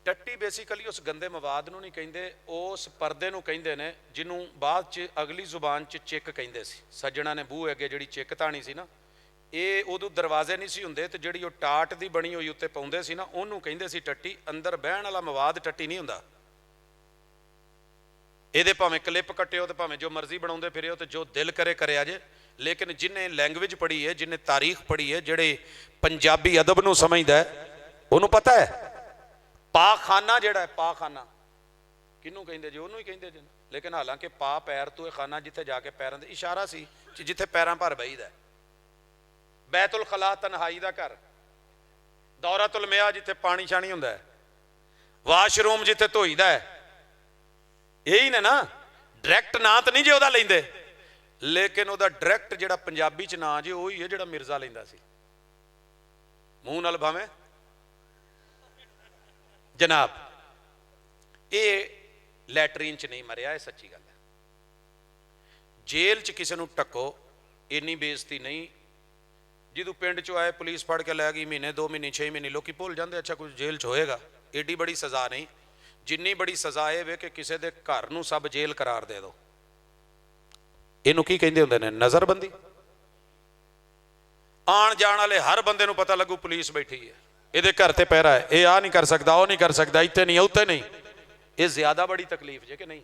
ਟੱਟੀ ਬੇਸਿਕਲੀ ਉਸ ਗੰਦੇ ਮਵਾਦ ਨੂੰ ਨਹੀਂ ਕਹਿੰਦੇ, ਉਸ ਪਰਦੇ ਨੂੰ ਕਹਿੰਦੇ ਨੇ ਜਿਹਨੂੰ ਬਾਅਦ 'ਚ ਅਗਲੀ ਜ਼ੁਬਾਨ 'ਚ ਚਿੱਕ ਕਹਿੰਦੇ ਸੀ। ਸੱਜਣਾ ਨੇ ਬੂਹੇ ਅੱਗੇ ਜਿਹੜੀ ਚਿੱਕ ਤਾਣੀ ਸੀ ਨਾ, ਇਹ ਉਦੋਂ ਦਰਵਾਜ਼ੇ ਨਹੀਂ ਸੀ ਹੁੰਦੇ, ਤੇ ਜਿਹੜੀ ਉਹ ਟਾਟ ਦੀ ਬਣੀ ਹੋਈ ਉੱਤੇ ਪਾਉਂਦੇ ਸੀ ਨਾ, ਉਹਨੂੰ ਕਹਿੰਦੇ ਸੀ ਟੱਟੀ। ਅੰਦਰ ਬਹਿਣ ਵਾਲਾ ਮਵਾਦ ਟੱਟੀ ਨਹੀਂ ਹੁੰਦਾ। ਇਹਦੇ ਭਾਵੇਂ ਕਲਿੱਪ ਕੱਟਿਓ ਤੇ ਭਾਵੇਂ ਜੋ ਮਰਜ਼ੀ ਬਣਾਉਂਦੇ ਫਿਰਿਓ ਤੇ ਜੋ ਦਿਲ ਕਰੇ ਕਰਿਆ ਜੇ। ਲੇਕਿਨ ਜਿਹਨੇ ਲੈਂਗੁਏਜ ਪੜ੍ਹੀ ਹੈ, ਜਿਹਨੇ ਤਾਰੀਖ ਪੜ੍ਹੀ ਹੈ, ਜਿਹੜੇ ਪੰਜਾਬੀ ਅਦਬ ਨੂੰ ਸਮਝਦਾ ਹੈ, ਉਹਨੂੰ ਪਤਾ ਹੈ ਪਾਖਾਨਾ ਜਿਹੜਾ ਹੈ, ਪਾਖਾਨਾ ਕਿਹਨੂੰ ਕਹਿੰਦੇ ਜੀ? ਉਹਨੂੰ ਹੀ ਕਹਿੰਦੇ ਜੀ। ਲੇਕਿਨ ਹਾਲਾਂਕਿ ਪਾ ਪੈਰ ਤੋਂ ਇਹ ਖਾਨਾ ਜਿੱਥੇ ਜਾ ਕੇ ਪੈਰਾਂ ਦੇ ਇਸ਼ਾਰਾ ਸੀ ਜਿੱਥੇ ਪੈਰਾਂ ਭਰ ਬਹੀਦਾ। ਬੈਤੁਲ ਖਲਾ ਤਨਹਾਈ ਦਾ ਘਰ, ਦੌਰਾਤੁਲ ਮਿਆ ਜਿੱਥੇ ਪਾਣੀ ਛਾਣੀ ਹੁੰਦਾ ਹੈ, ਵਾਸ਼ਰੂਮ ਜਿੱਥੇ ਧੋਈਦਾ ਹੈ, ਇਹੀ ਨੇ ਨਾ। ਡਾਇਰੈਕਟ ਨਾਂ ਤਾਂ ਨਹੀਂ ਜੇ ਉਹਦਾ ਲੈਂਦੇ, ਲੇਕਿਨ ਉਹਦਾ ਡਾਇਰੈਕਟ ਜਿਹੜਾ ਪੰਜਾਬੀ 'ਚ ਨਾਂ ਜੇ ਉਹੀ ਹੈ ਜਿਹੜਾ ਮਿਰਜ਼ਾ ਲੈਂਦਾ ਸੀ। ਮੂੰਹ ਨਾਲ ਭਾਵੇਂ ਜਨਾਬ। ਇਹ ਲੈਟਰੀਨ 'ਚ ਨਹੀਂ ਮਰਿਆ, ਇਹ ਸੱਚੀ ਗੱਲ ਹੈ। ਜੇਲ੍ਹ 'ਚ ਕਿਸੇ ਨੂੰ ਟੱਕੋ, ਇੰਨੀ ਬੇਇੱਜ਼ਤੀ ਨਹੀਂ। ਜਦੋਂ ਪਿੰਡ 'ਚੋਂ ਆਏ ਪੁਲਿਸ ਫੜ ਕੇ ਲੈ ਗਈ, ਮਹੀਨੇ 2 ਮਹੀਨੇ 6 ਮਹੀਨੇ ਲੋਕੀ ਭੁੱਲ ਜਾਂਦੇ ਅੱਛਾ ਕੁਝ ਜੇਲ੍ਹ 'ਚ ਹੋਏਗਾ। ਏਡੀ ਬੜੀ ਸਜ਼ਾ ਨਹੀਂ, ਜਿੰਨੀ ਬੜੀ ਸਜ਼ਾ ਇਹ ਵੇ ਕਿ ਕਿਸੇ ਦੇ ਘਰ ਨੂੰ ਸਭ ਜੇਲ੍ਹ ਕਰਾਰ ਦੇ ਦਿਓ। ਇਹਨੂੰ ਕੀ ਕਹਿੰਦੇ ਹੁੰਦੇ ਨੇ? ਨਜ਼ਰਬੰਦੀ। ਆਣ ਜਾਣ ਵਾਲੇ ਹਰ ਬੰਦੇ ਨੂੰ ਪਤਾ ਲੱਗੂ ਪੁਲਿਸ ਬੈਠੀ ਹੈ, ਇਹਦੇ ਘਰ ਤੇ ਪਹਿਰਾ ਹੈ, ਇਹ ਆ ਨਹੀਂ ਕਰ ਸਕਦਾ, ਉਹ ਨਹੀਂ ਕਰ ਸਕਦਾ, ਇੱਥੇ ਨਹੀਂ ਉੱਥੇ ਨਹੀਂ। ਇਹ ਜ਼ਿਆਦਾ ਬੜੀ ਤਕਲੀਫ ਜੇ ਕਿ ਨਹੀਂ?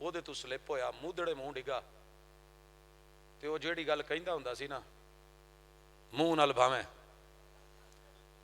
ਉਹਦੇ ਤੋਂ ਸਲਿੱਪ ਹੋਇਆ, ਮੂਧੜੇ ਮੂੰਹ ਡਿੱਗਾ। ਤੇ ਉਹ ਜਿਹੜੀ ਗੱਲ ਕਹਿੰਦਾ ਹੁੰਦਾ ਸੀ ਨਾ, ਮੂੰਹ ਨਾਲ ਭਾਵੇਂ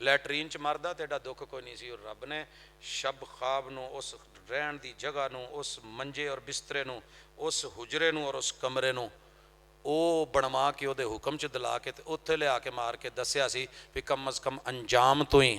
ਲੈਟਰੀਨ ਚ ਮਰਦਾ ਤੇ ਏਡਾ ਦੁੱਖ ਕੋਈ ਨਹੀਂ ਸੀ। ਔਰ ਰੱਬ ਨੇ ਸ਼ਬ ਖਾਬ ਨੂੰ, ਉਸ ਰਹਿਣ ਦੀ ਜਗ੍ਹਾ ਨੂੰ, ਉਸ ਮੰਜੇ ਔਰ ਬਿਸਤਰੇ ਨੂੰ, ਉਸ ਹੁਜਰੇ ਨੂੰ ਔਰ ਉਸ ਕਮਰੇ ਨੂੰ ਉਹ ਬਣਵਾ ਕੇ ਉਹਦੇ ਹੁਕਮ ਚ ਦਿਲਾ ਕੇ ਤੇ ਉੱਥੇ ਲਿਆ ਕੇ ਮਾਰ ਕੇ ਦੱਸਿਆ ਸੀ ਵੀ ਕਮ ਅਜ਼ ਕਮ ਅੰਜਾਮ ਤੋਂ ਹੀ